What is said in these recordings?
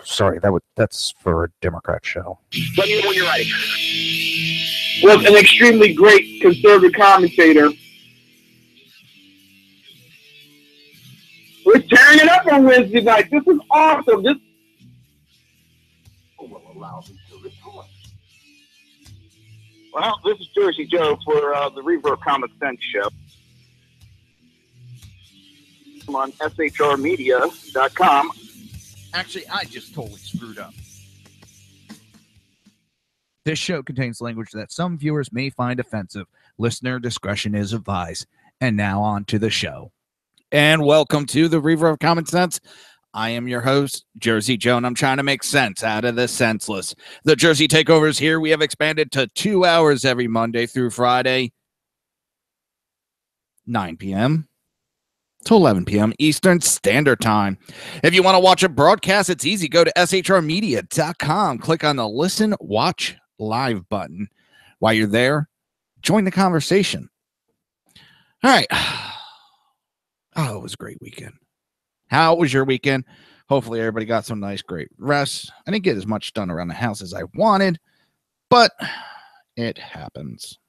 sorry, that's for a Democrat show. Let me know when you're ready. Was an extremely great conservative commentator. We're tearing it up on Wednesday night. This is awesome. This will allow me to report. Well, this is Jersey Joe for the Reaver of Common Sense show. I'm on shrmedia.com. Actually, I just totally screwed up. This show contains language that some viewers may find offensive. Listener discretion is advised. And now on to the show. And welcome to the Reaver of Common Sense. I am your host, Jersey Joe, and I'm trying to make sense out of the senseless. The Jersey Takeovers here, we have expanded to 2 hours every Monday through Friday, 9 p.m. to 11 p.m. Eastern Standard Time. If you want to watch a broadcast, it's easy. Go to shrmedia.com. Click on the Listen, Watch Live button. While you're there, join the conversation. All right. Oh, it was a great weekend. How was your weekend? Hopefully everybody got some nice, great rest. I didn't get as much done around the house as I wanted, but it happens.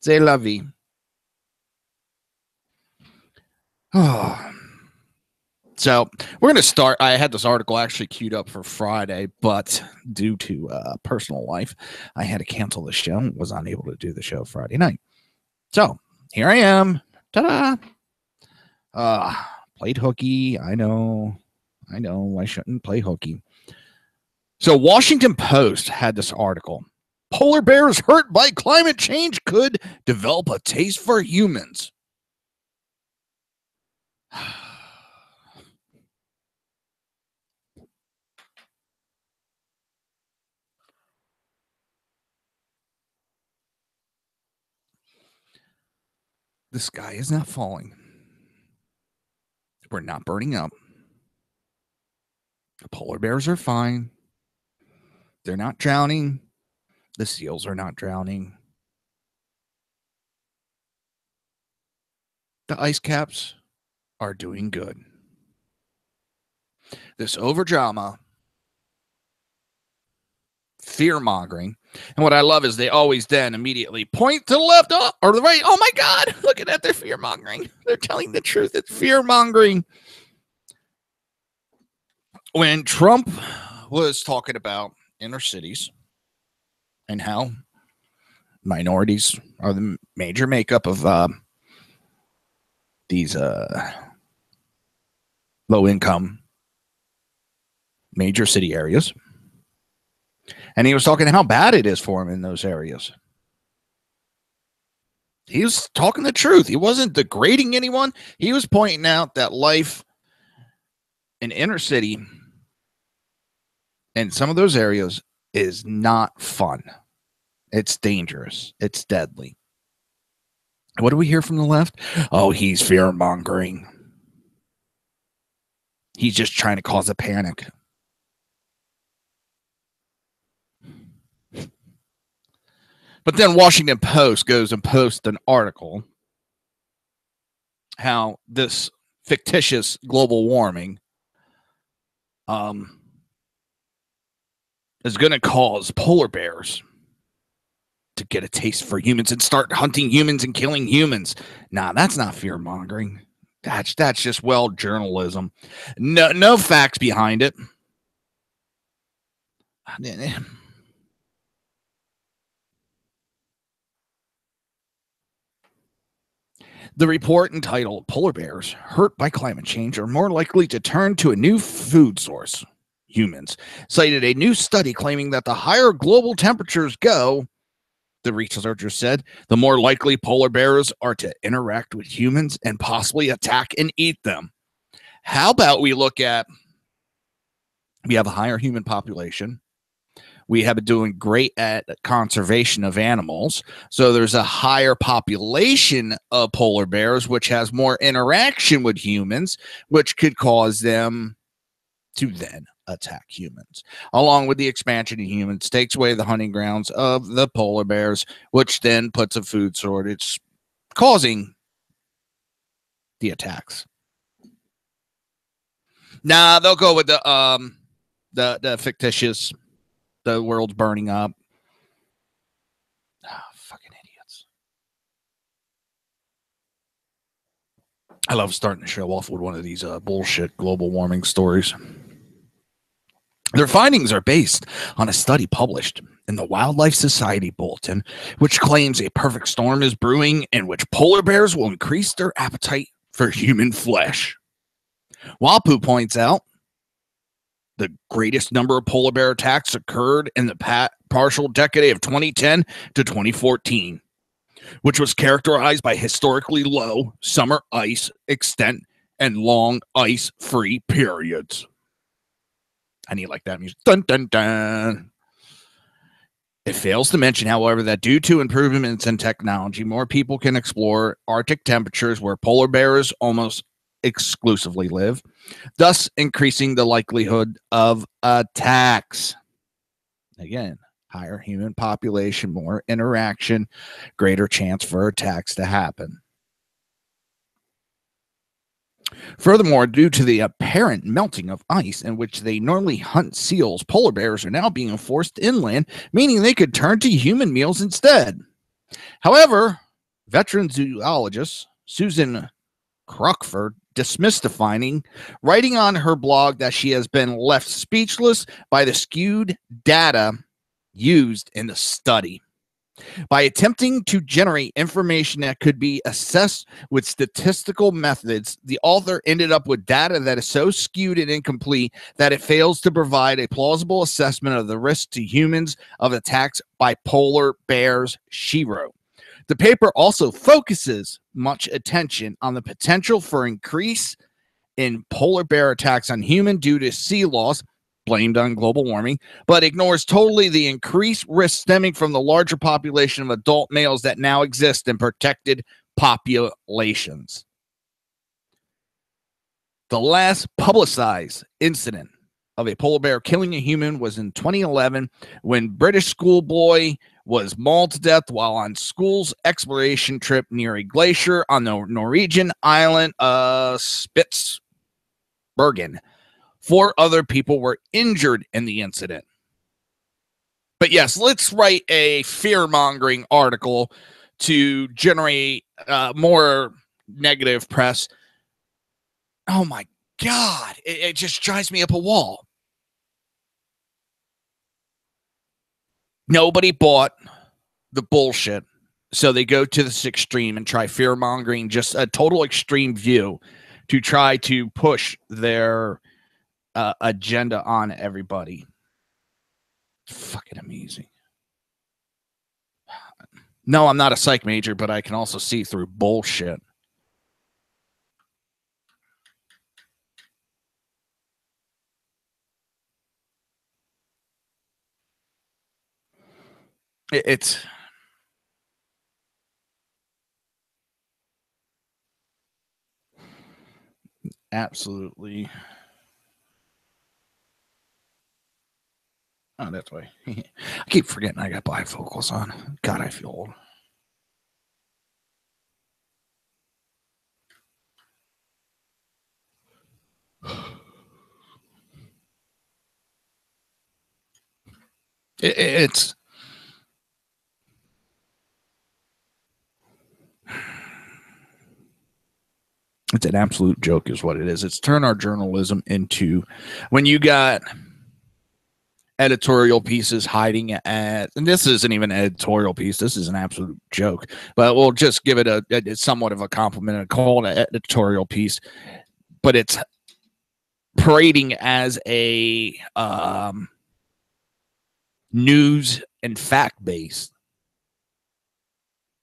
C'est la vie. Oh. So we're going to start. I had this article actually queued up for Friday, but due to personal life, I had to cancel the show. Was unable to do the show Friday night. So here I am. Ta-da! Played hooky. I know. I shouldn't play hooky. So Washington Post had this article. Polar bears hurt by climate change could develop a taste for humans. The sky is not falling. We're not burning up. The polar bears are fine. They're not drowning. The seals are not drowning. The ice caps are doing good. This overdrama, fear-mongering, and what I love is they always then immediately point to the left or the right. Oh my God, look at that. They're fear-mongering. They're telling the truth. It's fear-mongering. When Trump was talking about inner cities and how minorities are the major makeup of these low-income major city areas, and he was talking how bad it is for him in those areas. He was talking the truth. He wasn't degrading anyone. He was pointing out that life in inner city in some of those areas is not fun. It's dangerous. It's deadly. What do we hear from the left? Oh, he's fear-mongering. He's just trying to cause a panic. But then Washington Post goes and posts an article how this fictitious global warming is going to cause polar bears to get a taste for humans and start hunting humans and killing humans. Nah, that's not fear-mongering. That's just, well, journalism. No facts behind it. The report entitled Polar Bears Hurt by Climate Change Are More Likely to Turn to a New Food Source, Humans, cited a new study claiming that the higher global temperatures go, the researchers said, the more likely polar bears are to interact with humans and possibly attack and eat them. How about we look at, we have a higher human population. We have been doing great at conservation of animals. So there's a higher population of polar bears, which has more interaction with humans, which could cause them to then attack humans. Along with the expansion of humans, takes away the hunting grounds of the polar bears, which then puts a food shortage, causing the attacks. Nah, they'll go with the the fictitious, the world's burning up. Oh, fucking idiots. I love starting to show off with one of these bullshit global warming stories. Their findings are based on a study published in the Wildlife Society Bulletin, which claims a perfect storm is brewing in which polar bears will increase their appetite for human flesh. WAPU points out the greatest number of polar bear attacks occurred in the partial decade of 2010 to 2014, which was characterized by historically low summer ice extent and long ice-free periods. I need like that music. Dun, dun, dun. It fails to mention, however, that due to improvements in technology, more people can explore Arctic temperatures where polar bears almost exclusively live, thus increasing the likelihood of attacks. Again, higher human population, more interaction, greater chance for attacks to happen. Furthermore, due to the apparent melting of ice in which they normally hunt seals, polar bears are now being forced inland, meaning they could turn to human meals instead. However, veteran zoologist Susan Crockford dismissed the finding, writing on her blog that she has been left speechless by the skewed data used in the study. By attempting to generate information that could be assessed with statistical methods, the author ended up with data that is so skewed and incomplete that it fails to provide a plausible assessment of the risk to humans of attacks by polar bears, she wrote. The paper also focuses much attention on the potential for increase in polar bear attacks on human due to sea loss, blamed on global warming, but ignores totally the increased risk stemming from the larger population of adult males that now exist in protected populations. The last publicized incident of a polar bear killing a human was in 2011 when British schoolboy was mauled to death while on school's exploration trip near a glacier on the Norwegian island of Spitsbergen. 4 other people were injured in the incident. But yes, let's write a fear-mongering article to generate more negative press. Oh my God, it just drives me up a wall. Nobody bought the bullshit, so they go to this extreme and try fear-mongering, just a total extreme view to try to push their agenda on everybody. Fucking amazing. No, I'm not a psych major, but I can also see through bullshit. It's absolutely. Oh, that's why. I keep forgetting I got bifocals on. God, I feel old. It's an absolute joke is what it is. It's turned our journalism into, when you got editorial pieces hiding at, and this isn't even an editorial piece, this is an absolute joke, but we'll just give it a somewhat of a compliment and call it an editorial piece, but it's parading as a news and fact based.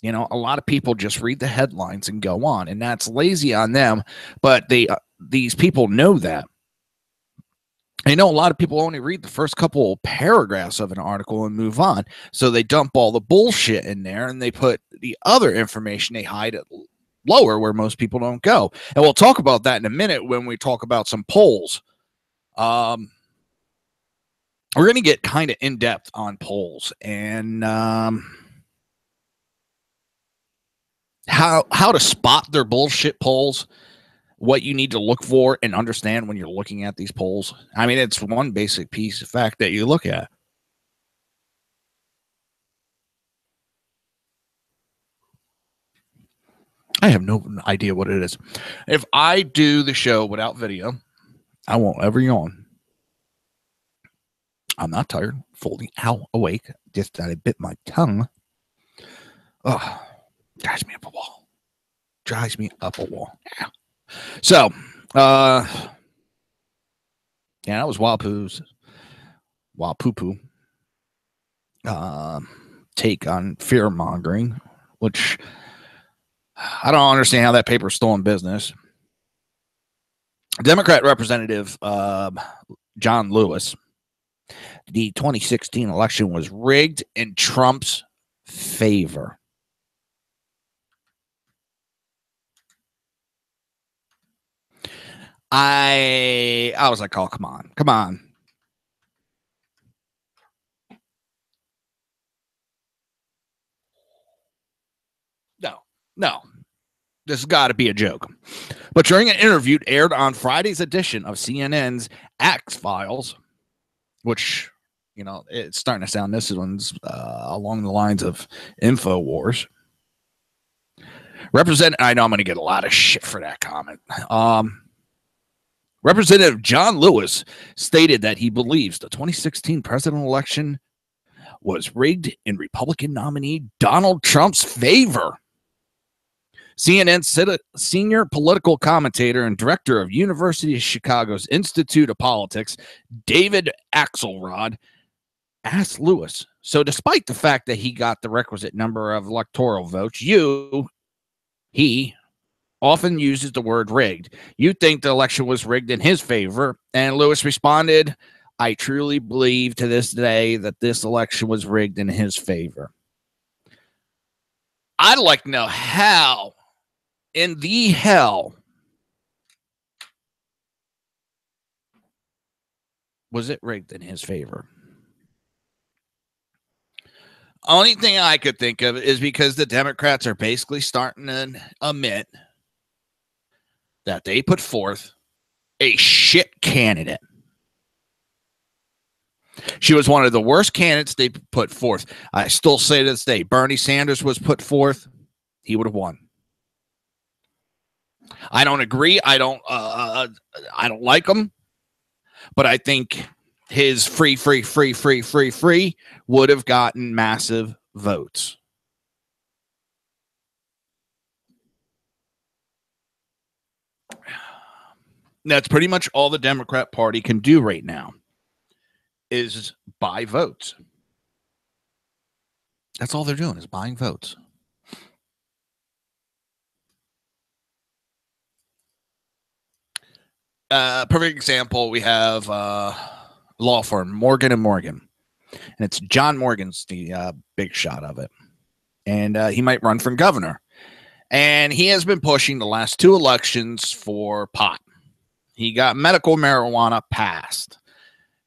You know, a lot of people just read the headlines and go on, and that's lazy on them, but these people know that. I know a lot of people only read the first couple of paragraphs of an article and move on. So they dump all the bullshit in there and they put the other information they hide at lower where most people don't go. And we'll talk about that in a minute when we talk about some polls. We're going to get kind of in depth on polls and how to spot their bullshit polls what you need to look for and understand when you're looking at these polls? I mean, it's one basic piece of fact that you look at. I have no idea what it is. If I do the show without video, I won't ever yawn. I'm not tired, fully awake, just that I bit my tongue. Oh, drives me up a wall. Drives me up a wall. Yeah. So, yeah, that was Wild Poo's Wild Poo Poo take on fear mongering, which I don't understand how that paper's still in business. Democrat Representative John Lewis, the 2016 election was rigged in Trump's favor. I was like, oh, come on. No. This has got to be a joke. But during an interview aired on Friday's edition of CNN's X Files, which, you know, it's starting to sound, this one's along the lines of InfoWars. I know I'm going to get a lot of shit for that comment. Representative John Lewis stated that he believes the 2016 presidential election was rigged in Republican nominee Donald Trump's favor. CNN senior political commentator and director of University of Chicago's Institute of Politics, David Axelrod, asked Lewis, so despite the fact that he got the requisite number of electoral votes, he often uses the word rigged. You think the election was rigged in his favor? And Lewis responded, I truly believe to this day that this election was rigged in his favor. I'd like to know how in the hell was it rigged in his favor? Only thing I could think of is because the Democrats are basically starting to admit that they put forth a shit candidate. She was one of the worst candidates they put forth. I still say to this day, Bernie Sanders was put forth, he would have won. I don't agree. I don't like him, but I think his free would have gotten massive votes. That's pretty much all the Democrat Party can do right now is buy votes. That's all they're doing is buying votes. Perfect example, we have law firm Morgan & Morgan. And it's John Morgan's the big shot of it. And he might run for governor. And he has been pushing the last two elections for pot. He got medical marijuana passed.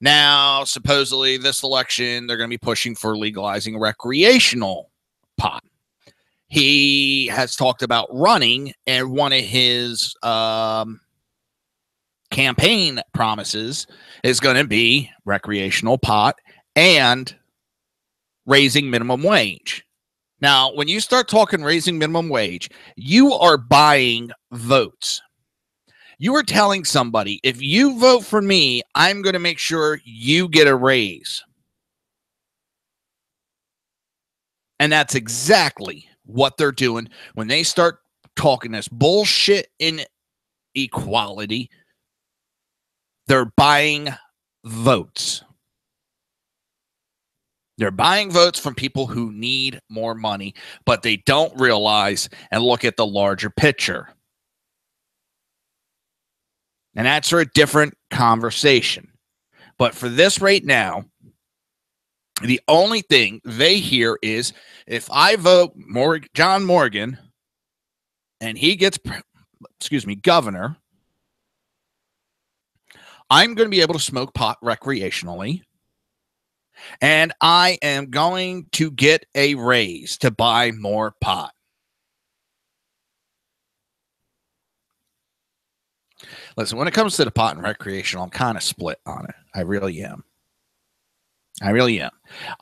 Now, supposedly this election, they're going to be pushing for legalizing recreational pot. He has talked about running, and one of his campaign promises is going to be recreational pot and raising minimum wage. Now, when you start talking raising minimum wage, you are buying votes. You are telling somebody, if you vote for me, I'm going to make sure you get a raise. And that's exactly what they're doing when they start talking this bullshit inequality. They're buying votes. They're buying votes from people who need more money, but they don't realize and look at the larger picture. And that's for a different conversation. But for this right now, the only thing they hear is if I vote John Morgan and he gets, governor, I'm going to be able to smoke pot recreationally. And I am going to get a raise to buy more pot. Listen, when it comes to the pot and recreational, I'm kind of split on it. I really am.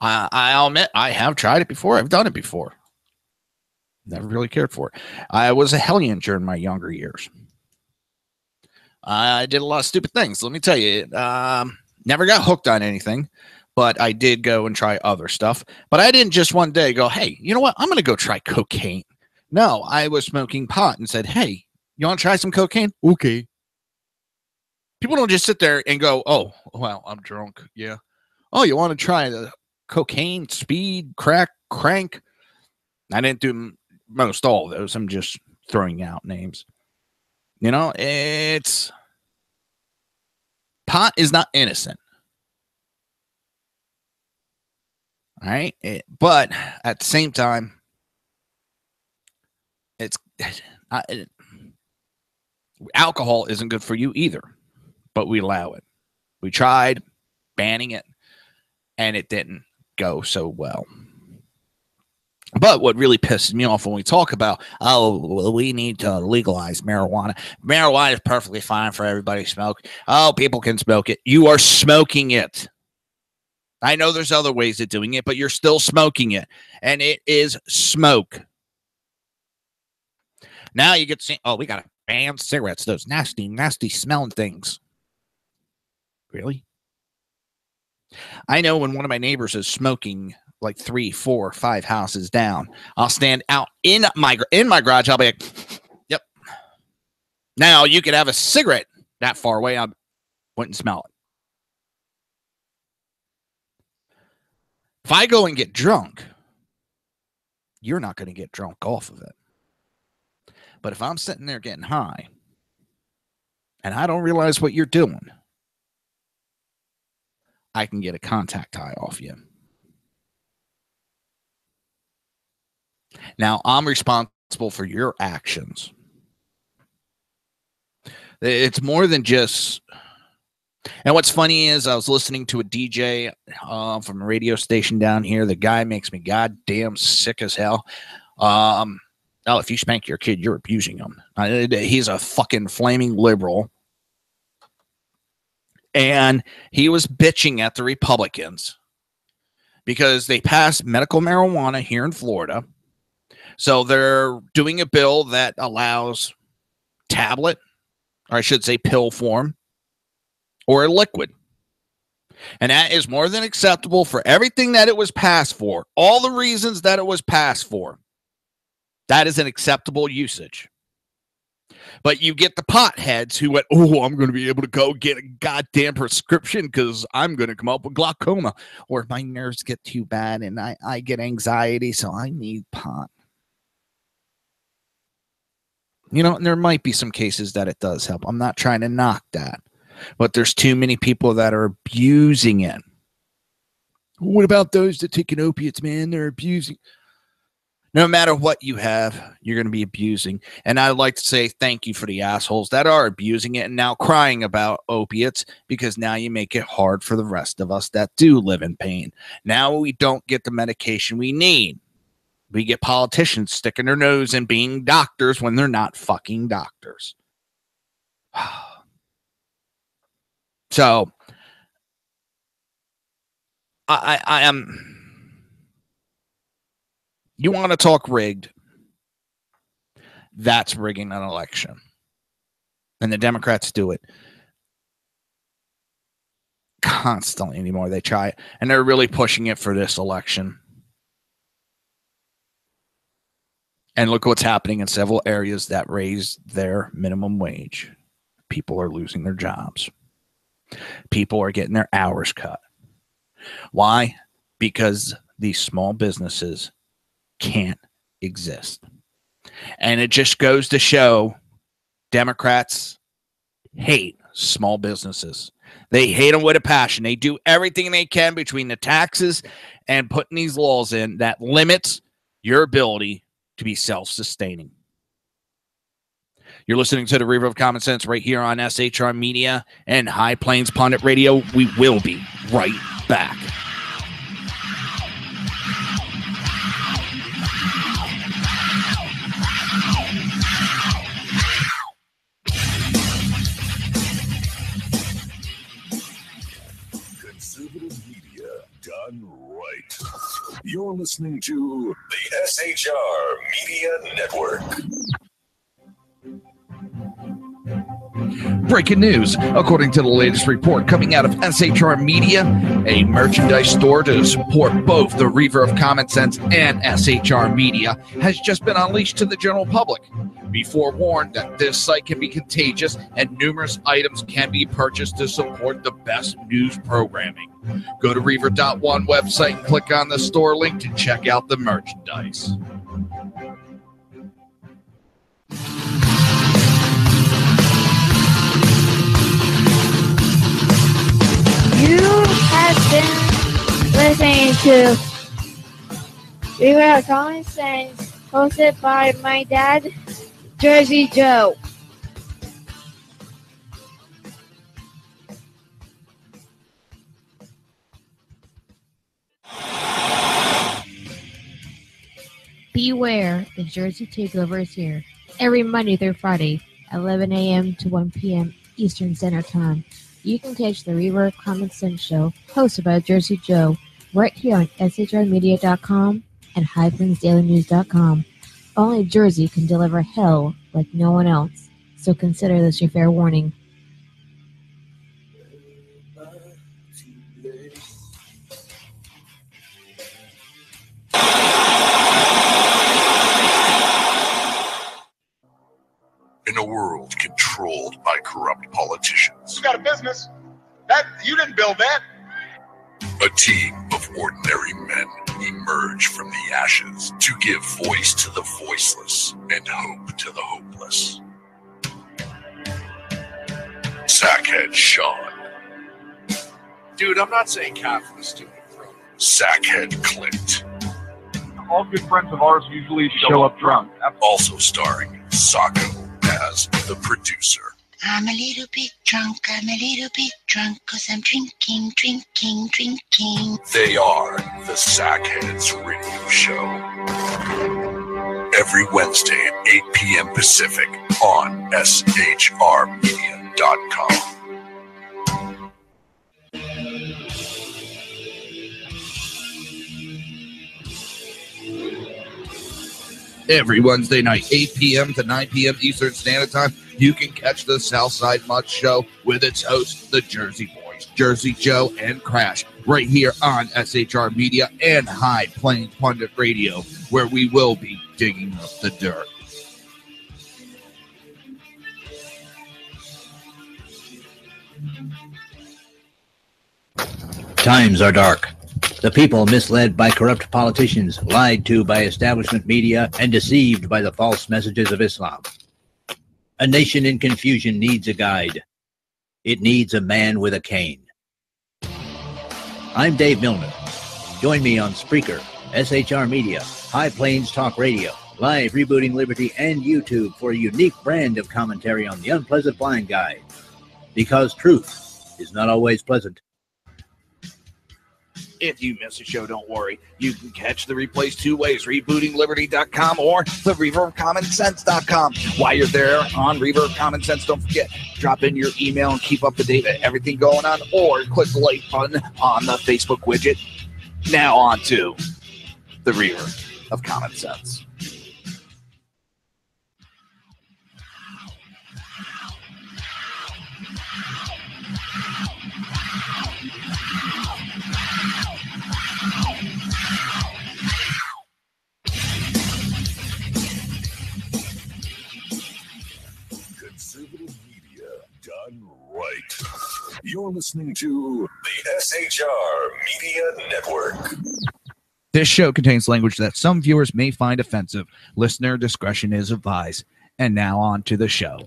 I'll admit I have tried it before. I've done it before. Never really cared for it. I was a hellion during my younger years. I did a lot of stupid things. Let me tell you, never got hooked on anything, but I did go and try other stuff. But I didn't just one day go, hey, you know what? I'm going to go try cocaine. No, I was smoking pot and said, hey, you want to try some cocaine? Okay. People don't just sit there and go, oh, well, I'm drunk. Yeah. Oh, you want to try the cocaine, speed, crack, crank? I didn't do most all of those. I'm just throwing out names. You know, it's pot is not innocent. All right. But at the same time, alcohol isn't good for you either, but we allow it. We tried banning it and it didn't go so well. But what really pisses me off when we talk about, oh, well, we need to legalize marijuana. Marijuana is perfectly fine for everybody to smoke. Oh, people can smoke it. You are smoking it. I know there's other ways of doing it, but you're still smoking it. And it is smoke. Now you get to see, oh, we got to ban cigarettes. Those nasty, nasty smelling things. Really? I know when one of my neighbors is smoking like 3, 4, 5 houses down, I'll stand out in my garage. I'll be like, yep. Now you could have a cigarette that far away. I wouldn't smell it. If I go and get drunk, you're not going to get drunk off of it. But if I'm sitting there getting high and I don't realize what you're doing, I can get a contact high off you. Now, I'm responsible for your actions. It's more than just... And what's funny is I was listening to a DJ from a radio station down here. The guy makes me goddamn sick as hell. Oh, if you spank your kid, you're abusing him. He's a fucking flaming liberal. And he was bitching at the Republicans because they passed medical marijuana here in Florida. So they're doing a bill that allows tablet, or I should say pill form, or a liquid. And that is more than acceptable for everything that it was passed for. All the reasons that it was passed for. That is an acceptable usage. But you get the potheads who went, oh, I'm going to be able to go get a goddamn prescription because I'm going to come up with glaucoma. Or my nerves get too bad and I get anxiety, so I need pot. You know, and there might be some cases that it does help. I'm not trying to knock that. But there's too many people that are abusing it. What about those that take opiates, man? They're abusing. No matter what you have, you're going to be abusing. And I'd like to say thank you for the assholes that are abusing it and now crying about opiates, because now you make it hard for the rest of us that do live in pain. Now we don't get the medication we need. We get politicians sticking their nose in being doctors when they're not fucking doctors. So I am... You want to talk rigged? That's rigging an election. And the Democrats do it constantly anymore. They try it. And they're really pushing it for this election. And look what's happening in several areas that raise their minimum wage. People are losing their jobs. People are getting their hours cut. Why? Because these small businesses can't exist. And it just goes to show Democrats hate small businesses. They hate them with a passion. They do everything they can between the taxes and putting these laws in that limits your ability to be self-sustaining. You're listening to the Reaver of Common Sense right here on SHR Media and High Plains Pundit Radio. We will be right back. Conservative media done right. You're listening to the SHR Media Network. Breaking news. According to the latest report coming out of SHR Media, a merchandise store to support both the Reaver of Common Sense and SHR Media has just been unleashed to the general public. Be forewarned that this site can be contagious and numerous items can be purchased to support the best news programming. Go to Reaver.one website and click on the store link to check out the merchandise. You have been listening to Reaver of Common Sense, hosted by my dad, Jersey Joe. Beware, the Jersey Takeover is here. Every Monday through Friday, 11 a.m. to 1 p.m. Eastern Standard Time. You can catch the Reaver of Common Sense show, hosted by Jersey Joe, right here on shrmedia.com and highplains.dailynews.com. Only Jersey can deliver hell like no one else, so consider this your fair warning. In a world controlled by corrupt politicians, You got a business. That you didn't build that. a team of ordinary men emerge from the ashes to give voice to the voiceless and hope to the hopeless. Sackhead Sean, Dude, I'm not saying cat for the stupid bro. Sackhead Clint, All good friends of ours usually show up drunk. also starring Sacco as the producer. I'm a little bit drunk, cause I'm drinking. They are the Sackheads Radio Show. Every Wednesday at 8 p.m. Pacific on shrmedia.com. Every Wednesday night, 8 p.m. to 9 p.m. Eastern Standard Time, you can catch the Southside Mutt Show with its hosts, the Jersey Boys, Jersey Joe and Crash, right here on SHR Media and High Plains Pundit Radio, where we will be digging up the dirt. Times are dark. The people misled by corrupt politicians, lied to by establishment media, and deceived by the false messages of Islam. A nation in confusion needs a guide. It needs a man with a cane. I'm Dave Milner. Join me on Spreaker, SHR Media, High Plains Talk Radio, Live Rebooting Liberty, and YouTube for a unique brand of commentary on the unpleasant blind guide. Because truth is not always pleasant. If you miss a show, don't worry. You can catch the replays two ways, rebootingliberty.com or the Reaver of Common Sense.com. While you're there on Reaver of Common Sense, don't forget, drop in your email and keep up to date with everything going on, or click the like button on the Facebook widget. Now on to the Reaver of Common Sense. Conservative media done right. You're listening to the SHR Media Network. This show contains language that some viewers may find offensive. Listener discretion is advised. And now on to the show.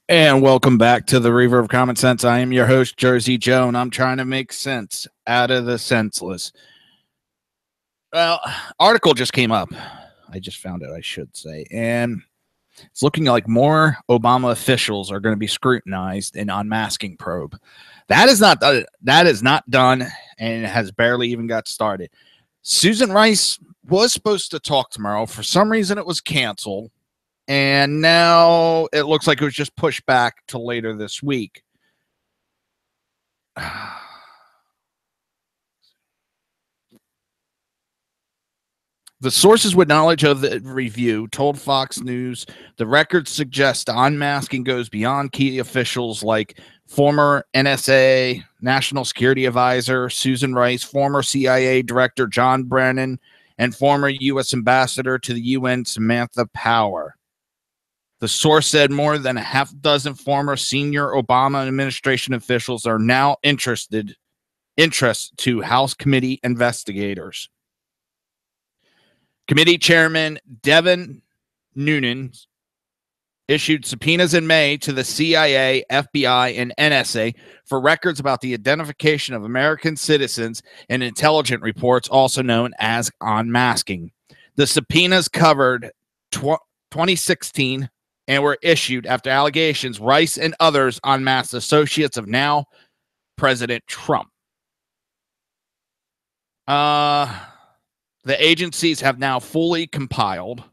And welcome back to the Reaver of Common Sense. I am your host, Jersey Joe, and I'm trying to make sense out of the senseless. Well, article just came up. I just found it, I should say. And it's looking like more Obama officials are going to be scrutinized in unmasking probe. That is not done, and it has barely even got started. Susan Rice was supposed to talk tomorrow. For some reason, it was canceled. And now it looks like it was just pushed back to later this week. The sources with knowledge of the review told Fox News the records suggest unmasking goes beyond key officials like former NSA National Security Advisor Susan Rice, former CIA Director John Brennan, and former U.S. Ambassador to the UN Samantha Power. The source said more than a half dozen former senior Obama administration officials are now interest to House committee investigators. Committee Chairman Devin Noonan issued subpoenas in May to the CIA, FBI, and NSA for records about the identification of American citizens and intelligence reports, also known as unmasking. The subpoenas covered 2016 and were issued after allegations Rice and others unmasked associates of now President Trump. The agencies have now fully compiled.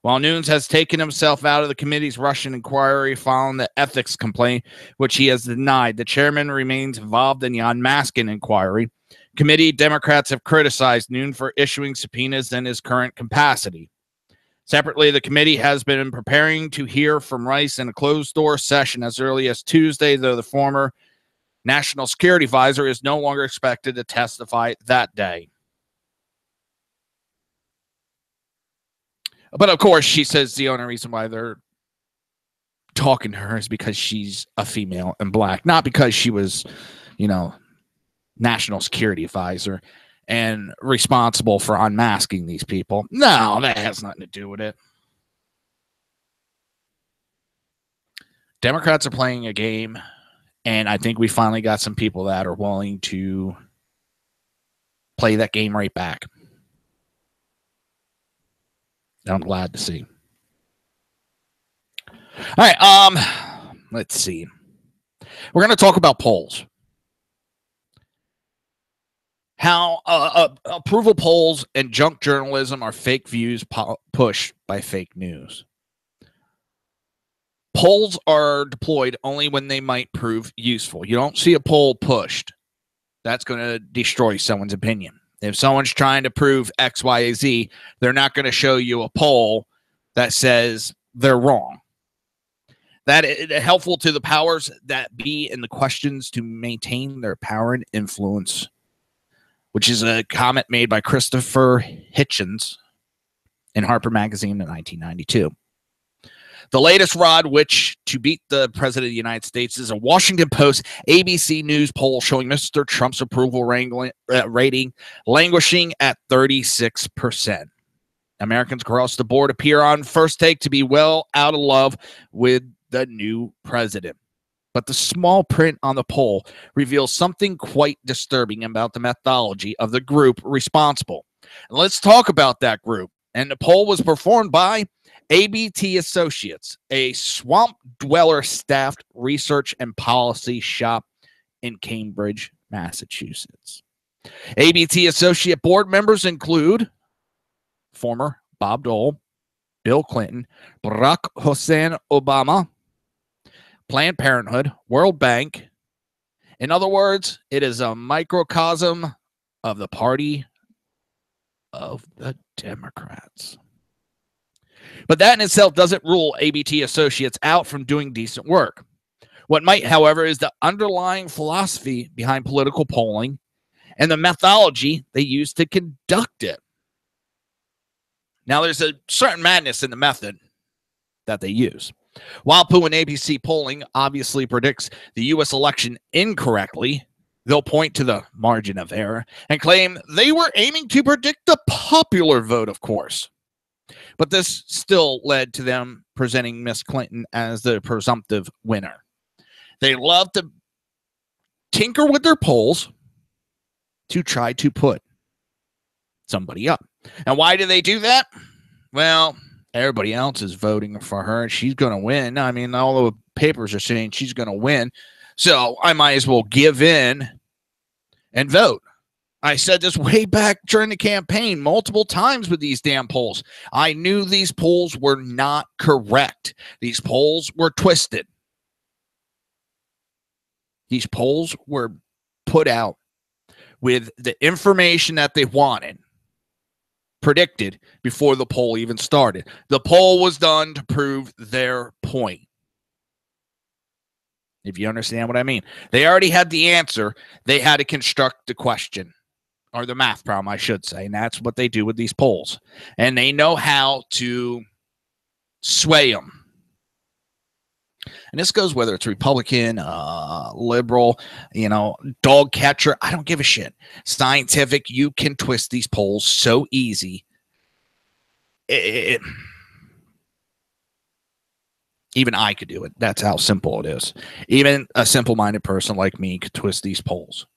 While Nunes has taken himself out of the committee's Russian inquiry following the ethics complaint, which he has denied, the chairman remains involved in the unmasking inquiry. Committee Democrats have criticized Nunes for issuing subpoenas in his current capacity. Separately, the committee has been preparing to hear from Rice in a closed-door session as early as Tuesday, though the former National Security Advisor is no longer expected to testify that day. But of course, she says the only reason why they're talking to her is because she's a female and black, not because she was, National Security Advisor and responsible for unmasking these people. No, that has nothing to do with it. Democrats are playing a game, and I think we finally got some people that are willing to play that game right back. I'm glad to see. All right, let's see. We're going to talk about polls. How approval polls and junk journalism are fake views pushed by fake news. Polls are deployed only when they might prove useful. You don't see a poll pushed. That's going to destroy someone's opinion. If someone's trying to prove X, Y, Z, they're not going to show you a poll that says they're wrong. That is helpful to the powers that be in the questions to maintain their power and influence, which is a comment made by Christopher Hitchens in Harper Magazine in 1992. The latest rod which to beat the president of the United States is a Washington Post ABC News poll showing Mr. Trump's approval rating languishing at 36%. Americans across the board appear on first take to be well out of love with the new president. But the small print on the poll reveals something quite disturbing about the methodology of the group responsible. And let's talk about that group. And the poll was performed by ABT Associates, a swamp dweller staffed research and policy shop in Cambridge, Massachusetts. ABT Associate board members include former Bob Dole, Bill Clinton, Barack Hussein Obama, Planned Parenthood, World Bank. In other words, it is a microcosm of the party of the Democrats. But that in itself doesn't rule ABT Associates out from doing decent work. What might, however, is the underlying philosophy behind political polling and the methodology they use to conduct it. Now, there's a certain madness in the method that they use. While and ABC polling obviously predicts the U.S. election incorrectly, they'll point to the margin of error and claim they were aiming to predict the popular vote, of course. But this still led to them presenting Miss Clinton as the presumptive winner. They love to tinker with their polls to try to put somebody up. And why do they do that? Well, everybody else is voting for her, and she's going to win. I mean, all the papers are saying she's going to win, so I might as well give in and vote. I said this way back during the campaign multiple times with these damn polls. I knew these polls were not correct. These polls were twisted. These polls were put out with the information that they wanted. predicted before the poll even started. The poll was done to prove their point. If you understand what I mean. They already had the answer. They had to construct the question, or the math problem, I should say. And that's what they do with these polls. And they know how to sway them. And this goes whether it's Republican, liberal, dog catcher. I don't give a shit. Scientific, you can twist these polls so easy. Even I could do it. That's how simple it is. Even a simple-minded person like me could twist these polls.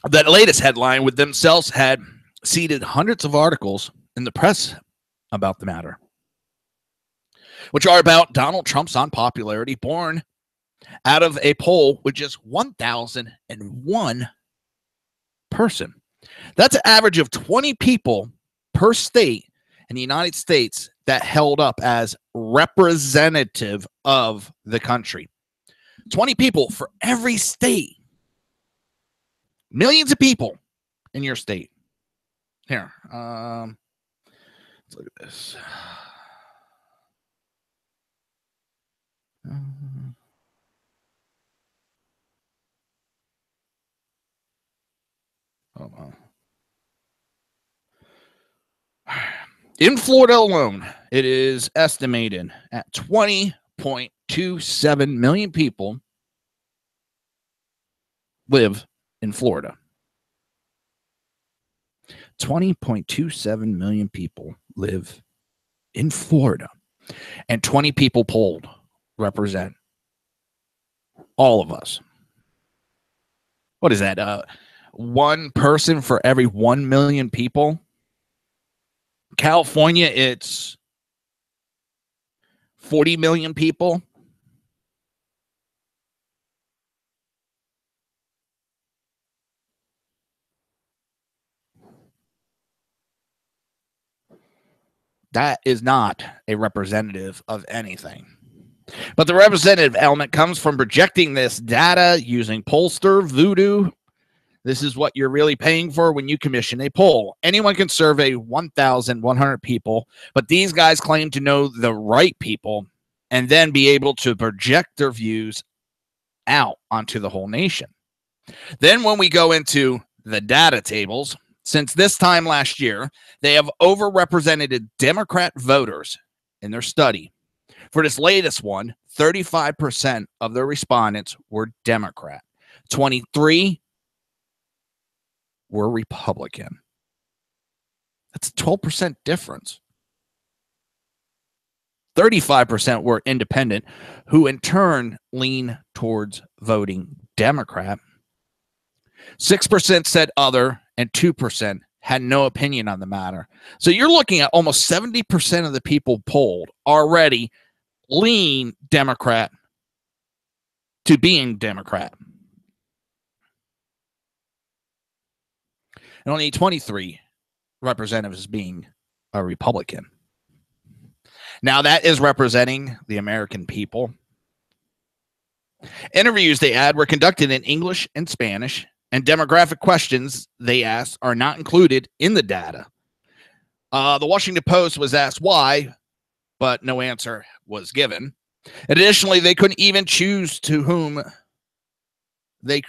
That latest headline with themselves had seeded hundreds of articles in the press about the matter, which are about Donald Trump's unpopularity born out of a poll with just 1,001 person. That's an average of 20 people per state in the United States that held up as representative of the country. 20 people for every state. Millions of people in your state. Here, let's look at this. Hold on. In Florida alone, it is estimated at 20.27 million people live in Florida. 20.27 million people live in Florida. And 20 people polled represent all of us. What is that? One person for every 1 million people. California, it's 40 million people. That is not a representative of anything. But the representative element comes from projecting this data using pollster voodoo. This is what you're really paying for when you commission a poll. Anyone can survey 1,100 people, but these guys claim to know the right people and then be able to project their views out onto the whole nation. Then when we go into the data tables, since this time last year, they have overrepresented Democrat voters in their study. For this latest one, 35% of the respondents were Democrat. 23% were Republican. That's a 12% difference. 35% were independent, who in turn lean towards voting Democrat. 6% said other, and 2% had no opinion on the matter. So you're looking at almost 70% of the people polled already lean Democrat to being Democrat. And only 23 representatives being a Republican. Now that is representing the American people. Interviews they had were conducted in English and Spanish, and demographic questions they asked are not included in the data. The Washington Post was asked why, but no answer was given. Additionally, they couldn't even choose to whom they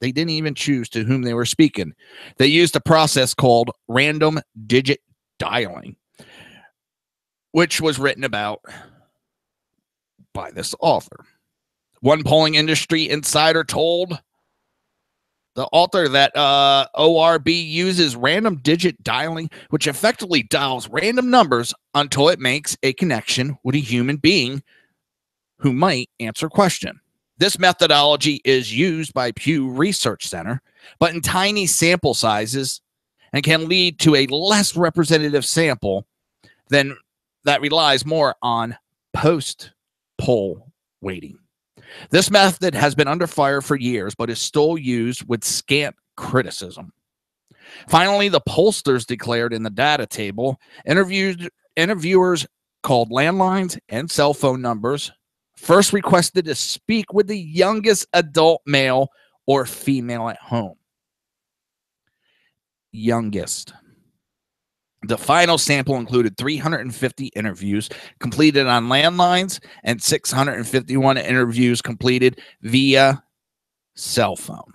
didn't even choose to whom they were speaking. They used a process called random digit dialing, which was written about by this author. One polling industry insider told the author that ORB uses random digit dialing, which effectively dials random numbers until it makes a connection with a human being who might answer a question. This methodology is used by Pew Research Center, but in tiny sample sizes, and can lead to a less representative sample than that relies more on post-poll weighting. This method has been under fire for years, but is still used with scant criticism. Finally, the pollsters declared in the data table, interviewers called landlines and cell phone numbers, first requested to speak with the youngest adult male or female at home. youngest. The final sample included 350 interviews completed on landlines and 651 interviews completed via cell phone,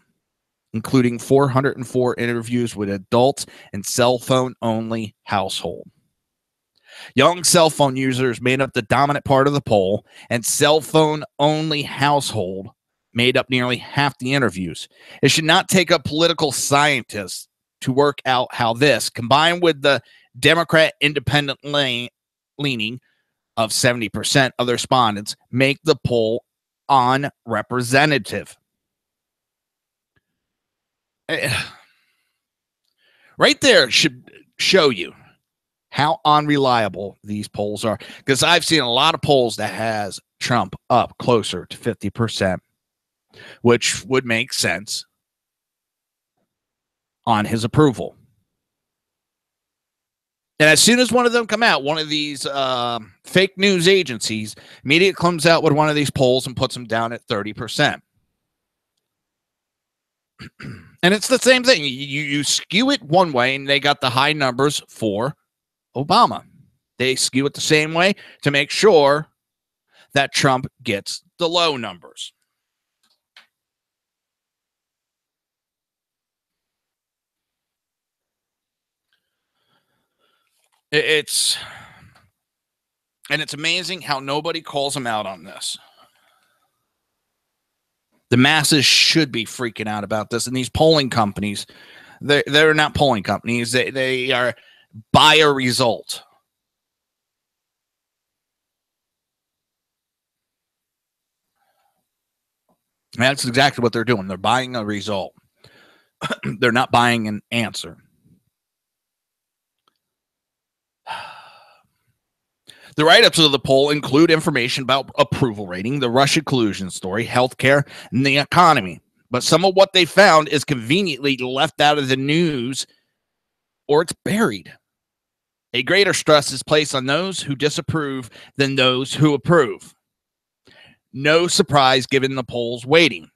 including 404 interviews with adults and cell phone-only household. Young cell phone users made up the dominant part of the poll, and cell phone-only household made up nearly half the interviews. It should not take up political scientists to work out how this, combined with the Democrat independent leaning of 70% of the respondents, make the poll unrepresentative. Right there should show you how unreliable these polls are, because I've seen a lot of polls that has Trump up closer to 50%, which would make sense on his approval. And as soon as one of them come out, one of these fake news agencies immediately comes out with one of these polls and puts them down at 30%. And it's the same thing. You skew it one way, and they got the high numbers for Obama. They skew it the same way to make sure that Trump gets the low numbers. It's amazing how nobody calls him out on this. The masses should be freaking out about this, and these polling companies, they're not polling companies. They are by a result. And that's exactly what they're doing. They're buying a result. They're not buying an answer. The write-ups of the poll include information about approval rating, the Russia collusion story, healthcare, and the economy. But some of what they found is conveniently left out of the news, or it's buried. A greater stress is placed on those who disapprove than those who approve. No surprise given the poll's weighting.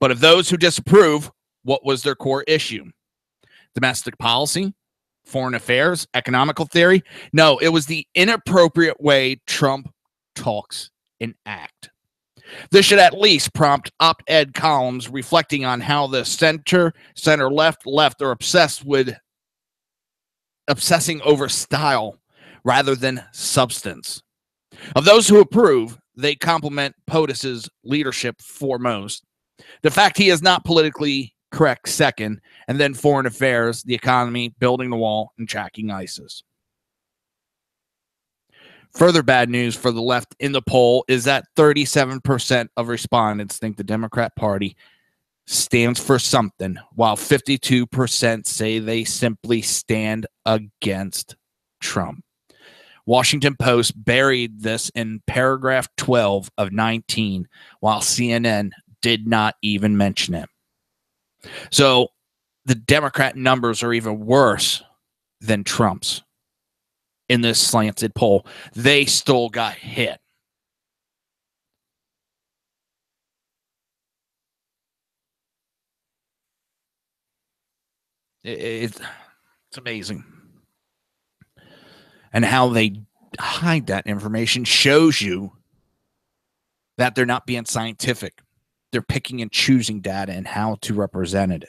But of those who disapprove, what was their core issue? Domestic policy? Foreign affairs, economical theory? No, it was the inappropriate way Trump talks and acts. This should at least prompt op-ed columns reflecting on how the center left are obsessing over style rather than substance. Of those who approve, they compliment POTUS's leadership foremost. The fact he is not politically correct second, and then foreign affairs, the economy, building the wall, and tracking ISIS. Further bad news for the left in the poll is that 37% of respondents think the Democrat Party stands for something, while 52% say they simply stand against Trump. Washington Post buried this in paragraph 12 of 19, while CNN did not even mention it. So the Democrat numbers are even worse than Trump's in this slanted poll. They still got hit. It's amazing. And how they hide that information shows you that they're not being scientific. They're picking and choosing data and how to represent it.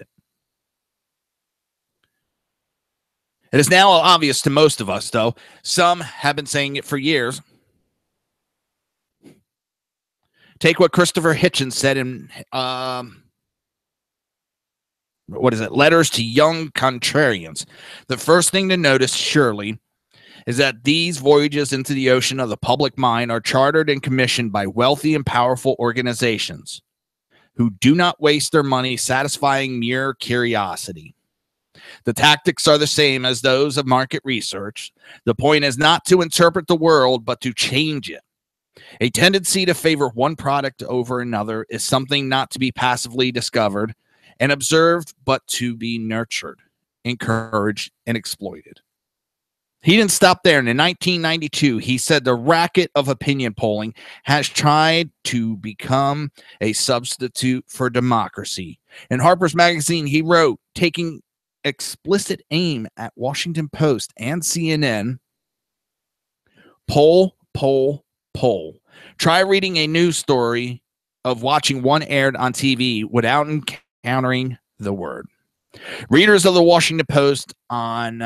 It is now obvious to most of us, though. Some have been saying it for years. Take what Christopher Hitchens said in, Letters to Young Contrarians. The first thing to notice, surely, is that these voyages into the ocean of the public mind are chartered and commissioned by wealthy and powerful organizations who do not waste their money satisfying mere curiosity. The tactics are the same as those of market research. The point is not to interpret the world, but to change it. A tendency to favor one product over another is something not to be passively discovered and observed, but to be nurtured, encouraged, and exploited. He didn't stop there. And in 1992, he said the racket of opinion polling has tried to become a substitute for democracy. In Harper's Magazine, he wrote, taking explicit aim at Washington Post and CNN. Poll. Try reading a news story of watching one aired on TV without encountering the word. Readers of the Washington Post on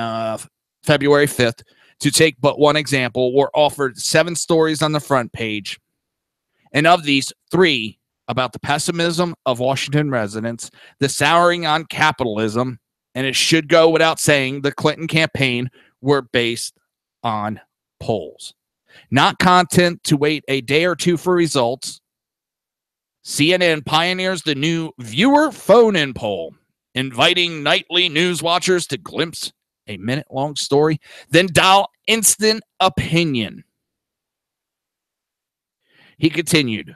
February 5th, to take but one example, were offered 7 stories on the front page. And of these, 3 about the pessimism of Washington residents, the souring on capitalism, and it should go without saying the Clinton campaign, were based on polls. Not content to wait a day or two for results. CNN pioneers the new viewer phone-in poll, inviting nightly news watchers to glimpse a minute-long story, then dial instant opinion. He continued,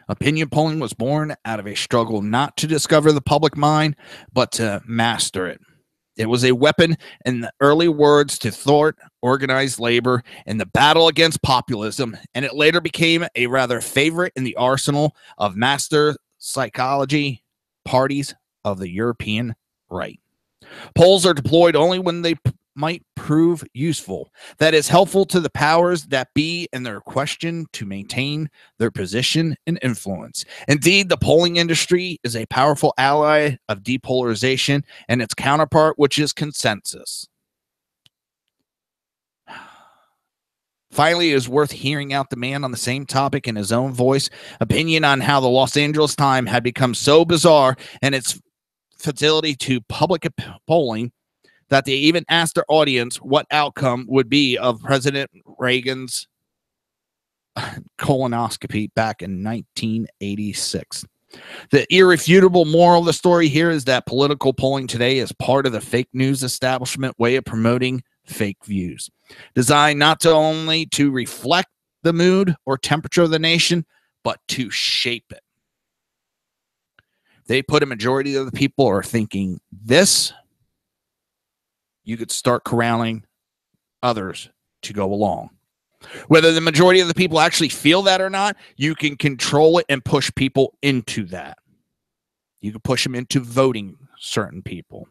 opinion polling was born out of a struggle not to discover the public mind, but to master it. It was a weapon in the early words to thwart organized labor in the battle against populism, and it later became a rather favorite in the arsenal of master psychology parties of the European right. Polls are deployed only when they might prove useful. That is helpful to the powers that be in their question to maintain their position and influence. Indeed, the polling industry is a powerful ally of depolarization and its counterpart, which is consensus. Finally, it is worth hearing out the man on the same topic in his own voice, opinion on how the Los Angeles Times had become so bizarre in its fidelity to public polling that they even asked their audience what outcome would be of President Reagan's colonoscopy back in 1986. The irrefutable moral of the story here is that political polling today is part of the fake news establishment way of promoting fake views, designed not to only to reflect the mood or temperature of the nation, but to shape it. They put a majority of the people are thinking this. You could start corralling others to go along. Whether the majority of the people actually feel that or not, you can control it and push people into that. You can push them into voting certain people.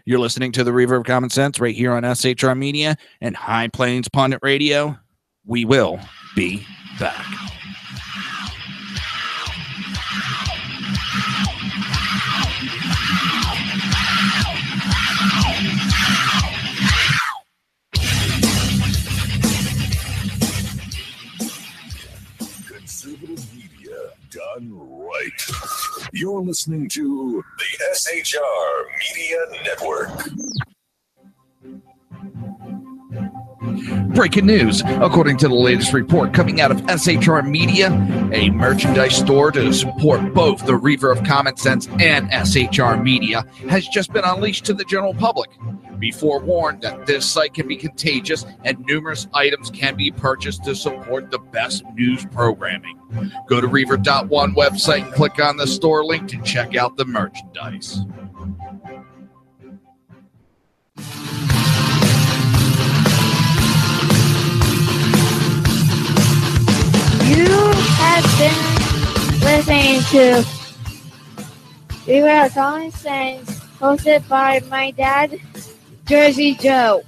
You're listening to the Reaver of Common Sense right here on SHR Media and High Plains Pundit Radio. We will be back. Conservative media done right. You're listening to the SHR Media Network. Breaking news. According to the latest report coming out of SHR Media, a merchandise store to support both the Reaver of Common Sense and SHR Media has just been unleashed to the general public. Be forewarned that this site can be contagious and numerous items can be purchased to support the best news programming. Go to Reaver.one website and click on the store link to check out the merchandise. You have been listening to Reaver of Common Sense, hosted by my dad, Jersey Joe.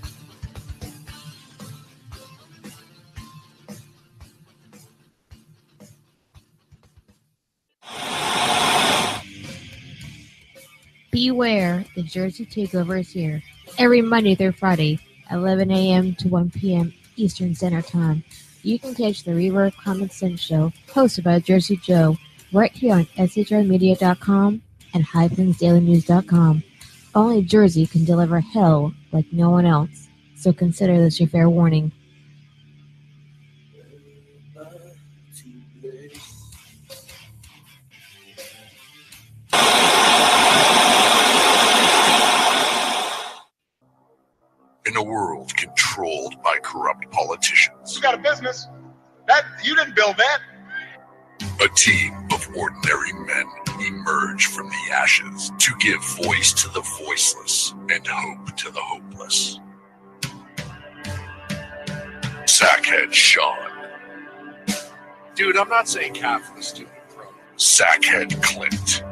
Beware, the Jersey Takeover is here. Every Monday through Friday, 11 a.m. to 1 p.m. Eastern Standard Time. You can catch the Reaver of Common Sense show, hosted by Jersey Joe, right here on shrmedia.com and highplansdailynews.com. Only Jersey can deliver hell like no one else, so consider this your fair warning. In a world controlled by corrupt politicians, You got a business. That you didn't build that. a team of ordinary men emerge from the ashes to give voice to the voiceless and hope to the hopeless. Sackhead Sean, Dude, I'm not saying capitalist, stupid bro. Sackhead Clint,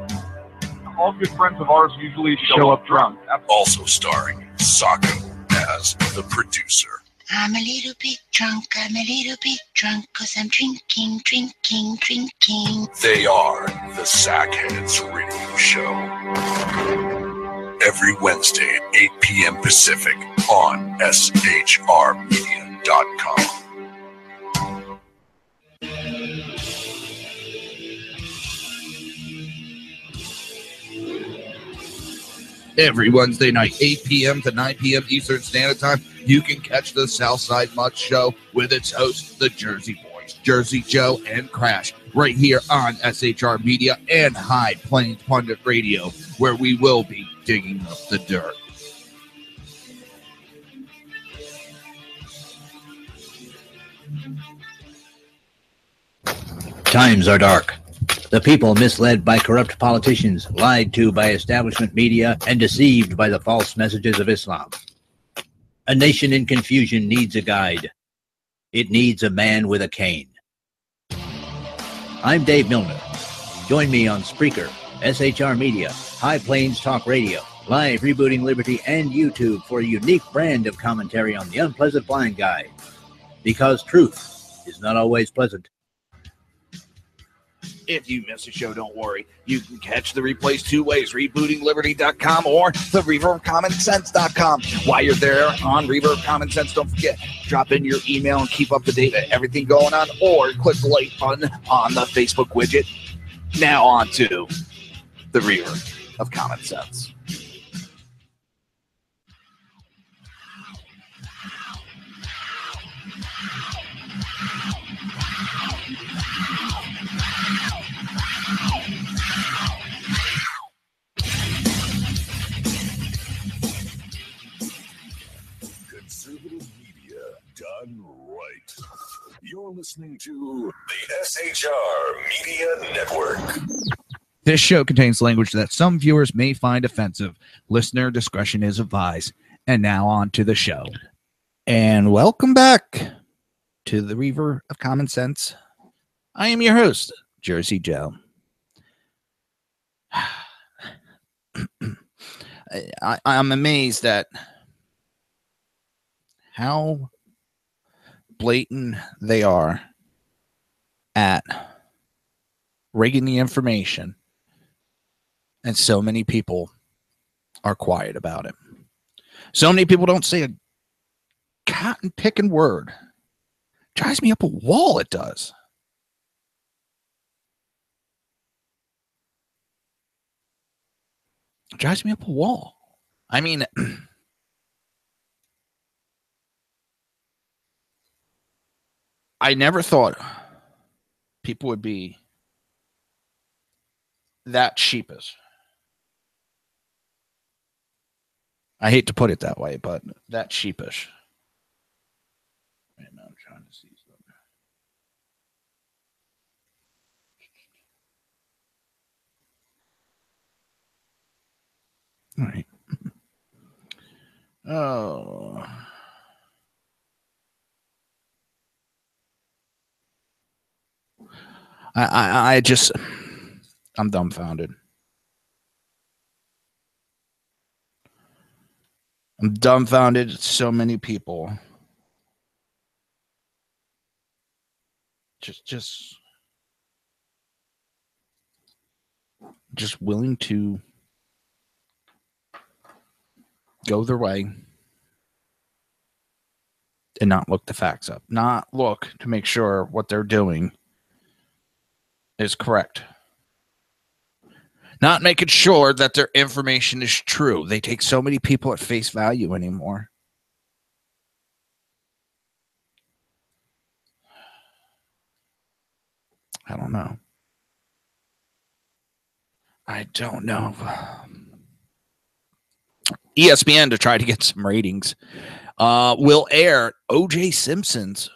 all good friends of ours usually show up drunk. Also starring Sako as the producer. I'm a little bit drunk, cause I'm drinking. They are the Sackheads Radio Show. Every Wednesday at 8 p.m. Pacific on shrmedia.com. Every Wednesday night, 8 p.m. to 9 p.m. Eastern Standard Time, you can catch the Southside Mutt Show with its hosts, the Jersey Boys, Jersey Joe and Crash, right here on SHR Media and High Plains Pundit Radio, where we will be digging up the dirt. Times are dark. The people misled by corrupt politicians, lied to by establishment media, and deceived by the false messages of Islam. A nation in confusion needs a guide. It needs a man with a cane. I'm Dave Milner. Join me on Spreaker, SHR Media, High Plains Talk Radio, Live Rebooting Liberty, and YouTube for a unique brand of commentary on the unpleasant blind guide. Because truth is not always pleasant. If you miss a show, don't worry. You can catch the replays two ways, rebootingliberty.com or the Reaver of Common Sense.com. While you're there on Reaver of Common Sense, don't forget, drop in your email and keep up to date with everything going on, or click the like button on the Facebook widget. Now on to the Reaver of Common Sense. Conservative media done right. You're listening to the SHR Media Network. This show contains language that some viewers may find offensive. Listener discretion is advised. And now on to the show. And welcome back to the Reaver of Common Sense. I am your host, Jersey Joe. I'm amazed at how blatant they are at rigging the information, and so many people are quiet about it. So many people don't say a cotton picking word. Drives me up a wall, it does. It drives me up a wall. I mean, I never thought people would be that sheepish. I hate to put it that way, but that sheepish. Wait a minute, I'm trying to see something. All right. Oh. I just, I'm dumbfounded. I'm dumbfounded. So many people just willing to go their way and not look the facts up, not look to make sure what they're doing is correct, not making sure that their information is true. They take so many people at face value anymore. I don't know. ESPN, to try to get some ratings, will air O.J. Simpson's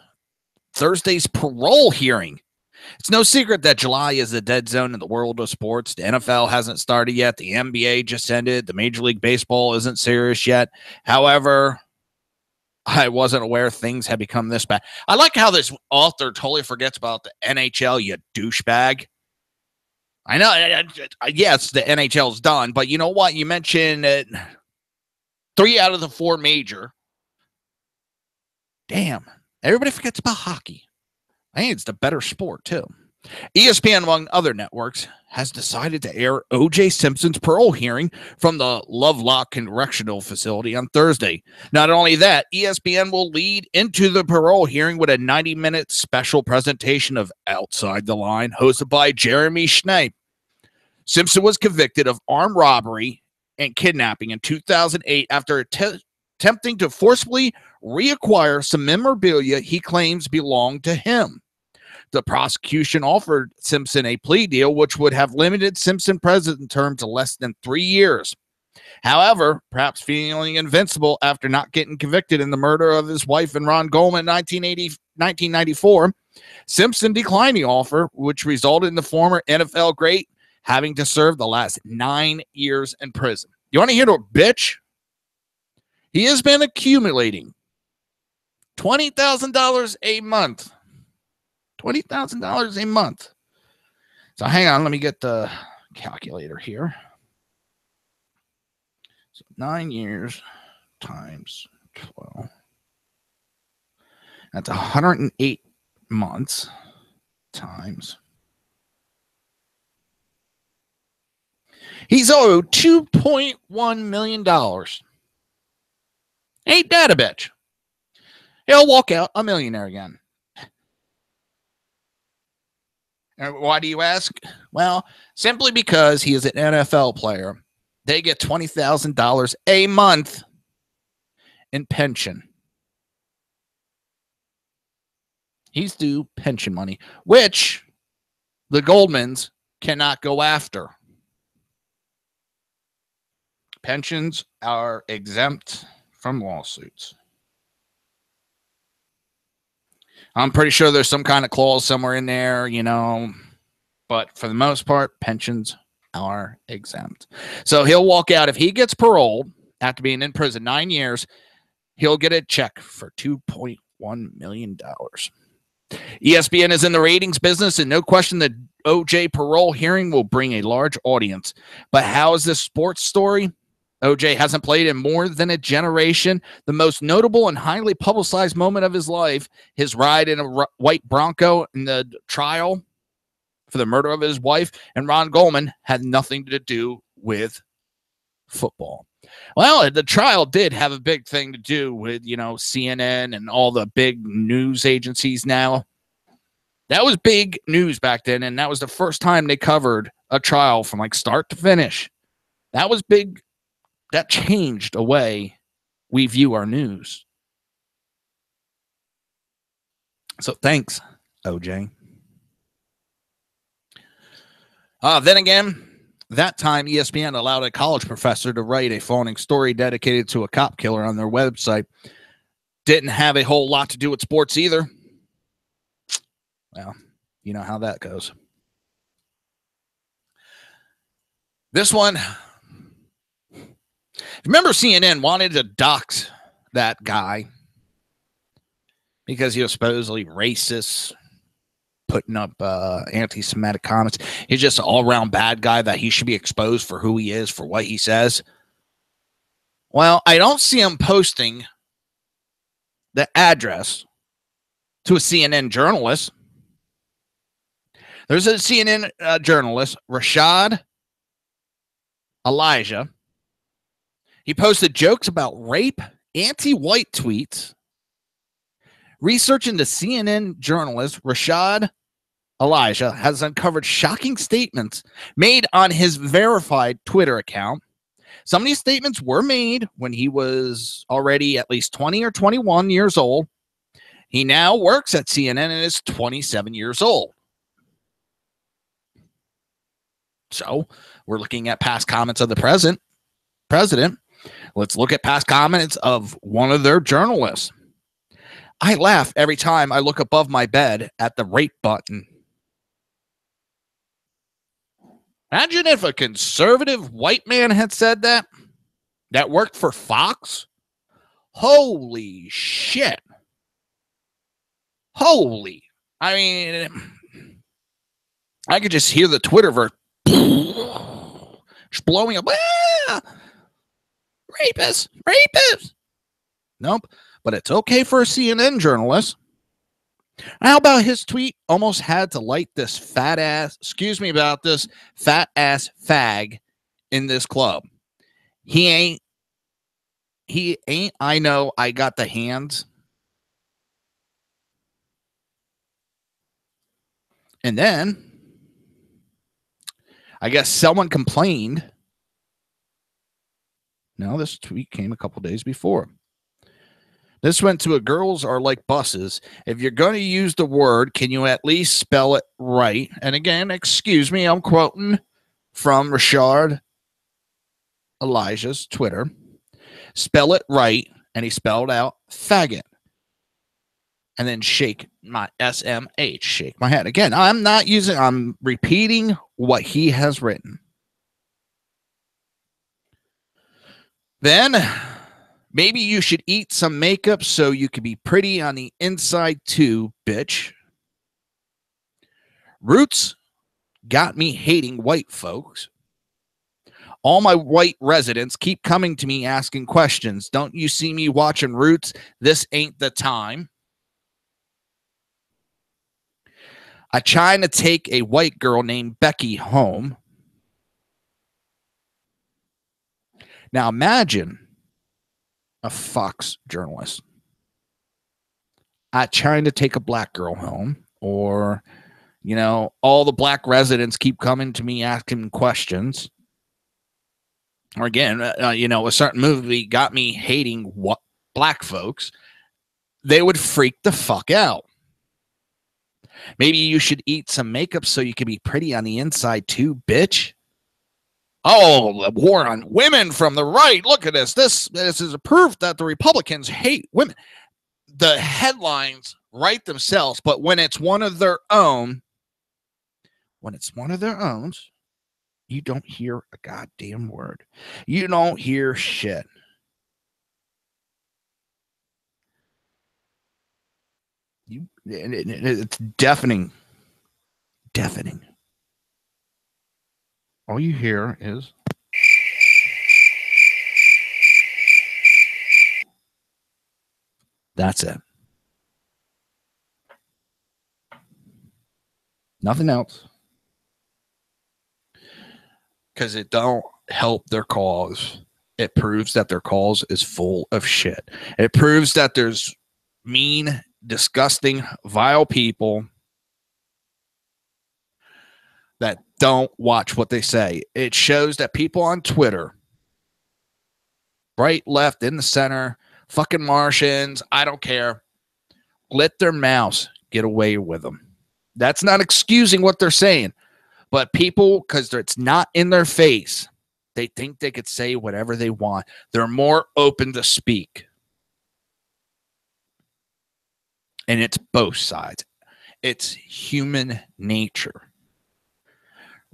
Thursday's parole hearing. It's no secret that July is a dead zone in the world of sports. The NFL hasn't started yet. The NBA just ended. The Major League Baseball isn't serious yet. However, I wasn't aware things had become this bad. I like how this author totally forgets about the NHL, you douchebag. I know. Yes, the NHL's done, but you know what? You mentioned 3 out of the 4 major. Damn. Everybody forgets about hockey. I think it's the better sport, too. ESPN, among other networks, has decided to air O.J. Simpson's parole hearing from the Lovelock Correctional Facility on Thursday. Not only that, ESPN will lead into the parole hearing with a 90-minute special presentation of Outside the Line, hosted by Jeremy Schneip. Simpson was convicted of armed robbery and kidnapping in 2008 after attempting to forcibly reacquire some memorabilia he claims belonged to him. The prosecution offered Simpson a plea deal, which would have limited Simpson's prison term to less than 3 years. However, perhaps feeling invincible after not getting convicted in the murder of his wife and Ron Goldman in 1994, Simpson declined the offer, which resulted in the former NFL great having to serve the last 9 years in prison. You want to hear the bitch? He has been accumulating $20,000 a month. $20,000 a month. So hang on, let me get the calculator here. So 9 years times 12. That's 108 months times. He's owed $2.1 million. Ain't that a bitch? He'll walk out a millionaire again. Why do you ask? Well, simply because he is an NFL player. They get $20,000 a month in pension. He's due pension money, which the Goldmans cannot go after. Pensions are exempt from lawsuits. I'm pretty sure there's some kind of clause somewhere in there, you know, but for the most part, pensions are exempt. So he'll walk out. If he gets paroled after being in prison 9 years, he'll get a check for $2.1 million. ESPN is in the ratings business, and no question the OJ parole hearing will bring a large audience. But how is this sports story? OJ hasn't played in more than a generation. The most notable and highly publicized moment of his life, his ride in a white Bronco in the trial for the murder of his wife and Ron Goldman, had nothing to do with football. Well, the trial did have a big thing to do with, you know, CNN and all the big news agencies now. That was big news back then, and that was the first time they covered a trial from like start to finish. That was big. That changed the way we view our news. So thanks, OJ. Then again, that time ESPN allowed a college professor to write a phoning story dedicated to a cop killer on their website. Didn't have a whole lot to do with sports either. Well, you know how that goes. This one, remember CNN wanted to dox that guy because he was supposedly racist, putting up anti-Semitic comments. He's just an all-around bad guy that he should be exposed for who he is, for what he says. Well, I don't see him posting the address to a CNN journalist. There's a CNN journalist, Rashad Elijah. He posted jokes about rape, anti-white tweets. Researching the CNN journalist, Rashad Elijah has uncovered shocking statements made on his verified Twitter account. Some of these statements were made when he was already at least 20 or 21 years old. He now works at CNN and is 27 years old. So we're looking at past comments of the president. Let's look at past comments of one of their journalists. I laugh every time I look above my bed at the rape button. Imagine if a conservative white man had said that worked for Fox. Holy shit. I mean, I could just hear the Just blowing up. Ah! Rapist. Nope. But it's okay for a CNN journalist. How about his tweet almost had to light this fat ass fag in this club. He ain't, I know I got the hands. And then I guess someone complained. No, this tweet came a couple days before. This went to a girls are like buses. If you're going to use the word, can you at least spell it right? And again, excuse me, I'm quoting from Rashard Elijah's Twitter. Spell it right. And he spelled out faggot. And then shake my SMH, shake my head. Again, I'm repeating what he has written. Then maybe you should eat some makeup so you can be pretty on the inside too, bitch. Roots got me hating white folks. All my white residents keep coming to me asking questions. Don't you see me watching Roots? This ain't the time. I'm trying to take a white girl named Becky home. Now imagine a Fox journalist. I'm trying to take a black girl home, or, all the black residents keep coming to me asking questions. Or again, a certain movie got me hating what black folks. They would freak the fuck out. Maybe you should eat some makeup so you can be pretty on the inside too, bitch. Oh, the war on women from the right. Look at this. This is a proof that the Republicans hate women. The headlines write themselves, but when it's one of their own, you don't hear a goddamn word. You don't hear shit. It's deafening. All you hear is that's it. Nothing else. Because it don't help their cause. It proves that their cause is full of shit. It proves that there's mean, disgusting, vile people that don't watch what they say. It shows that people on Twitter, right, left, in the center, fucking Martians, I don't care, let their mouths get away with them. That's not excusing what they're saying, but people, because it's not in their face, they think they could say whatever they want. They're more open to speak. And it's both sides. It's human nature.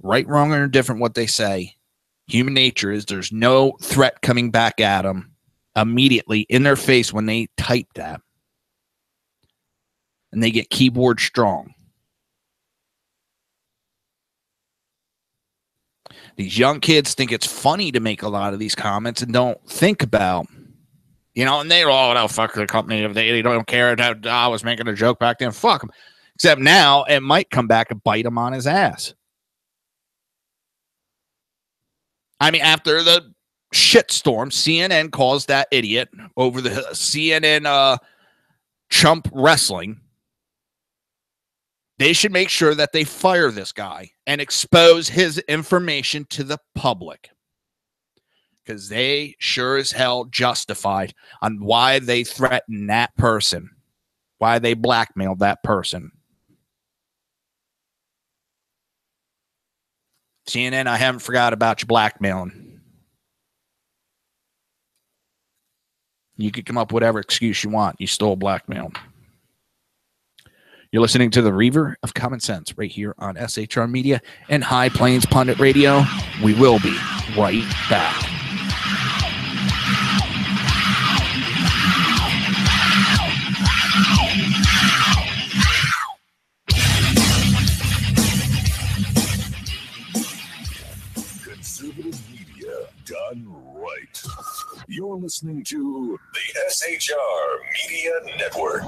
Right, wrong, or indifferent what they say, human nature is there's no threat coming back at them immediately in their face when they type that. And they get keyboard strong. These young kids think it's funny to make a lot of these comments and don't think about, and they're all, oh, fuck the company. If they don't care, I was making a joke back then, fuck them. Except now it might come back and bite him on his ass. I mean, after the shitstorm, CNN calls that idiot over the CNN Trump wrestling. They should make sure that they fire this guy and expose his information to the public. Because they sure as hell justified on why they threatened that person, why they blackmailed that person. CNN, I haven't forgot about you blackmailing. You could come up with whatever excuse you want. You stole blackmail. You're listening to the Reaver of Common Sense right here on SHR Media and High Plains Pundit Radio. We will be right back. Conservative You're listening to the SHR Media Network.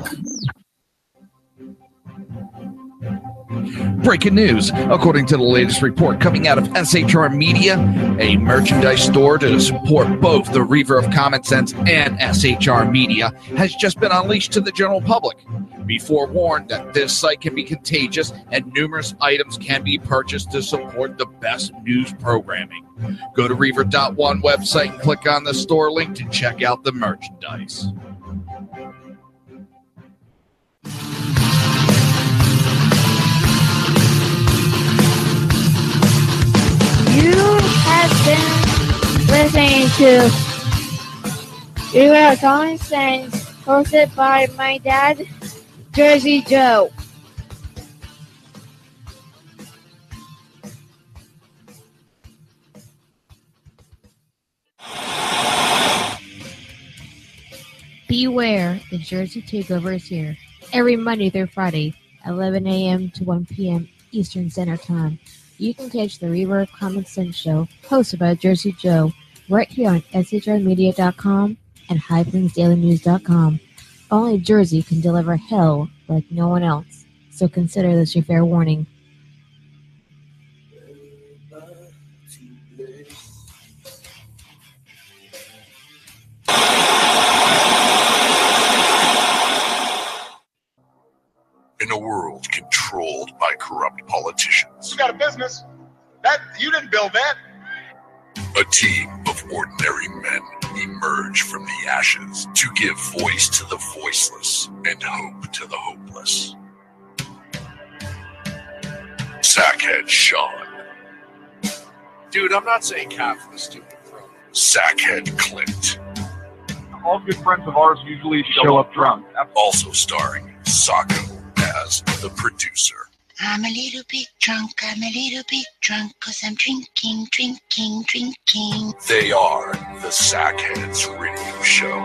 Breaking news. According to the latest report coming out of SHR Media, a merchandise store to support both the Reaver of Common Sense and SHR Media has just been unleashed to the general public. Be forewarned that this site can be contagious and numerous items can be purchased to support the best news programming. Go to Reaver.one website and click on the store link to check out the merchandise. You have been listening to Reaver of Common Sense, hosted by my dad, Jersey Joe. Beware, the Jersey Takeover is here. Every Monday through Friday, 11 a.m. to 1 p.m. Eastern Standard Time. You can catch the Reaver of Common Sense show, hosted by Jersey Joe, right here on shrmedia.com and highplainsdailynews.com. Only Jersey can deliver hell like no one else, so consider this your fair warning. In a world controlled by corrupt politicians, You got a business. That you didn't build that. a team of ordinary men emerge from the ashes to give voice to the voiceless and hope to the hopeless. Sackhead Sean, Dude, I'm not saying half of the stupid bro. Sackhead Clint, All good friends of ours usually show up drunk. also starring Sacco as the producer. I'm a little bit drunk, I'm a little bit drunk, 'cause I'm drinking, drinking, drinking. They are the Sackheads Radio Show.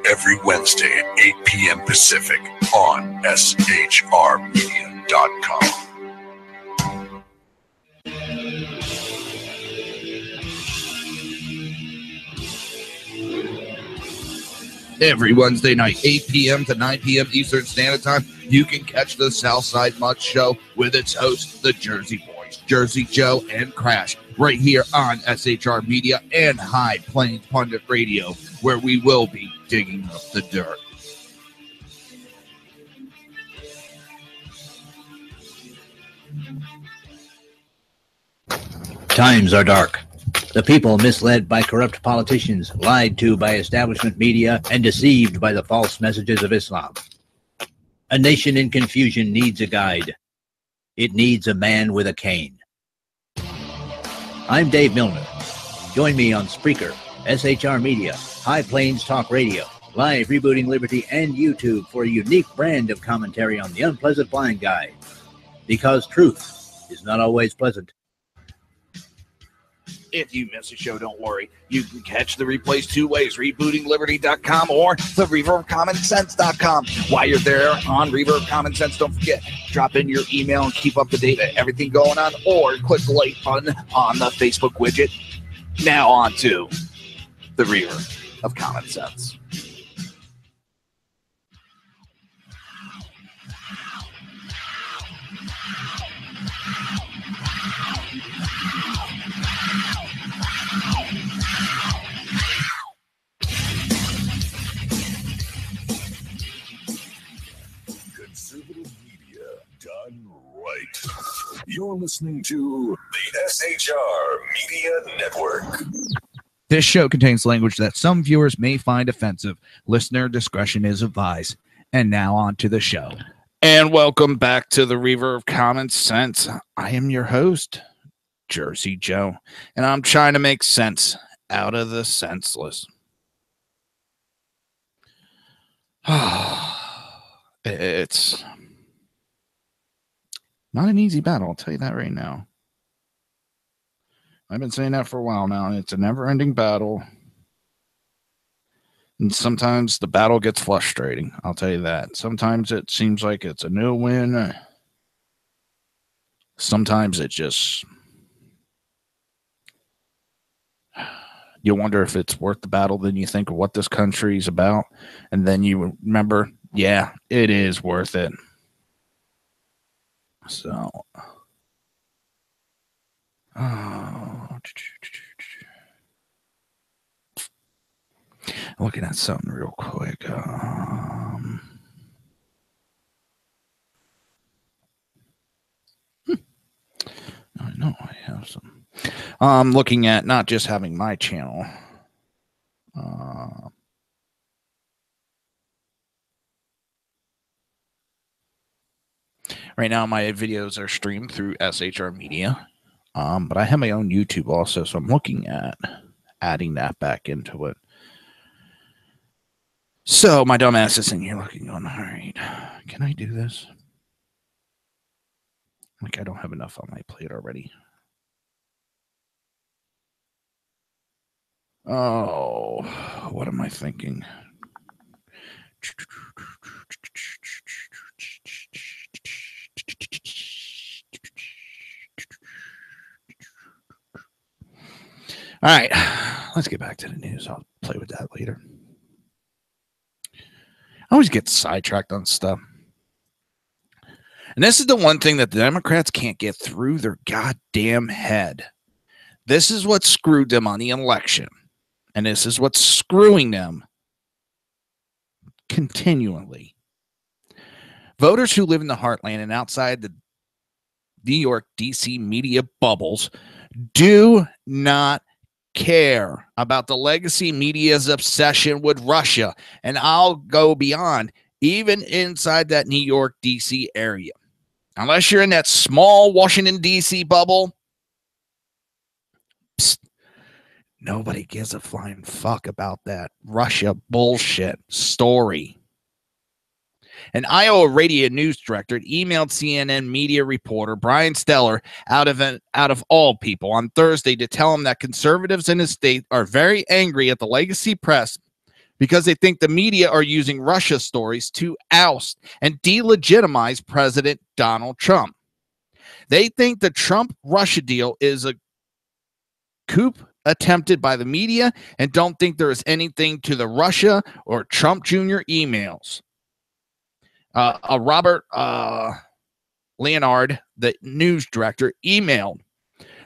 Every Wednesday at 8 p.m. Pacific on shrmedia.com. Every Wednesday night, 8 p.m. to 9 p.m. Eastern Standard Time, you can catch the Southside Mutt Show with its hosts, the Jersey Boys, Jersey Joe and Crash, right here on SHR Media and High Plains Pundit Radio, where we will be digging up the dirt. Times are dark. The people misled by corrupt politicians, lied to by establishment media, and deceived by the false messages of Islam. A nation in confusion needs a guide. It needs a man with a cane. I'm Dave Milner. Join me on Spreaker, SHR Media, High Plains Talk Radio, Live Rebooting Liberty, and YouTube for a unique brand of commentary on the unpleasant blind guide. Because truth is not always pleasant. If you miss a show, don't worry. You can catch the replays two ways, rebootingliberty.com or the reaverofcommonsense.com. While you're there on Reaver of Common Sense, don't forget, drop in your email and keep up to date with everything going on, or click the like button on the Facebook widget. Now on to the Reaver of Common Sense. Conservative media done right. You're listening to the SHR Media Network. This show contains language that some viewers may find offensive. Listener discretion is advised. And now on to the show. And welcome back to the Reaver of Common Sense. I am your host, Jersey Joe, and I'm trying to make sense out of the senseless. It's not an easy battle, I'll tell you that right now. I've been saying that for a while now, and it's a never-ending battle. And sometimes the battle gets frustrating, I'll tell you that. Sometimes it seems like it's a no-win. Sometimes it just you wonder if it's worth the battle. Then you think of what this country's about, and then you remember, yeah, it is worth it. So, looking at something real quick. I know I have some. Looking at not just having my channel. Right now, my videos are streamed through SHR Media, but I have my own YouTube also, so I'm looking at adding that back into it. So my dumb ass is sitting here looking on, all right, can I do this? Like, I don't have enough on my plate already. Oh, what am I thinking? All right, let's get back to the news. I'll play with that later. I always get sidetracked on stuff. And this is the one thing that the Democrats can't get through their goddamn head. This is what screwed them on the election. And this is what's screwing them continually. Voters who live in the heartland and outside the New York, D.C. media bubbles do not care about the legacy media's obsession with Russia. And I'll go beyond, even inside that New York, D.C. area. Unless you're in that small Washington, D.C. bubble, psst, nobody gives a flying fuck about that Russia bullshit story. An Iowa radio news director emailed CNN media reporter Brian Steller out of all people on Thursday to tell him that conservatives in his state are very angry at the legacy press because they think the media are using Russia stories to oust and delegitimize President Donald Trump. They think the Trump-Russia deal is a coup attempted by the media and don't think there is anything to the Russia or Trump Jr. emails. Robert Leonard, the news director, emailed.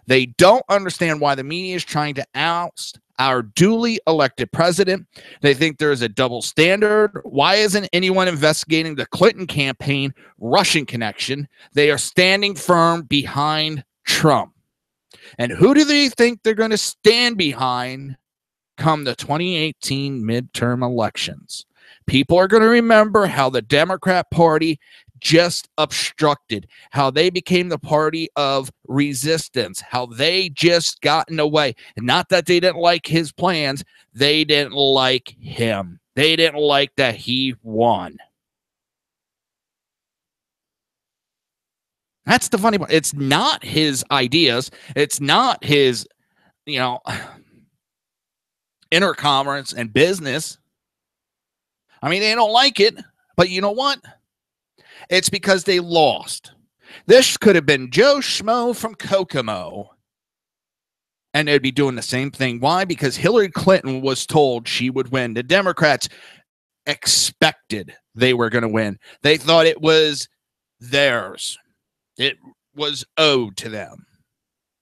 They don't understand why the media is trying to oust our duly elected president. They think there is a double standard. Why isn't anyone investigating the Clinton campaign Russian connection? They are standing firm behind Trump. And who do they think they're going to stand behind come the 2018 midterm elections? People are going to remember how the Democrat Party just obstructed, how they became the party of resistance, how they just got in the way. And not that they didn't like his plans, they didn't like him. They didn't like that he won. That's the funny part. It's not his ideas. It's not his, inner commerce and business. I mean, they don't like it, but you know what? It's because they lost. This could have been Joe Schmo from Kokomo, and they'd be doing the same thing. Why? Because Hillary Clinton was told she would win. The Democrats expected they were going to win. They thought it was theirs. It was owed to them.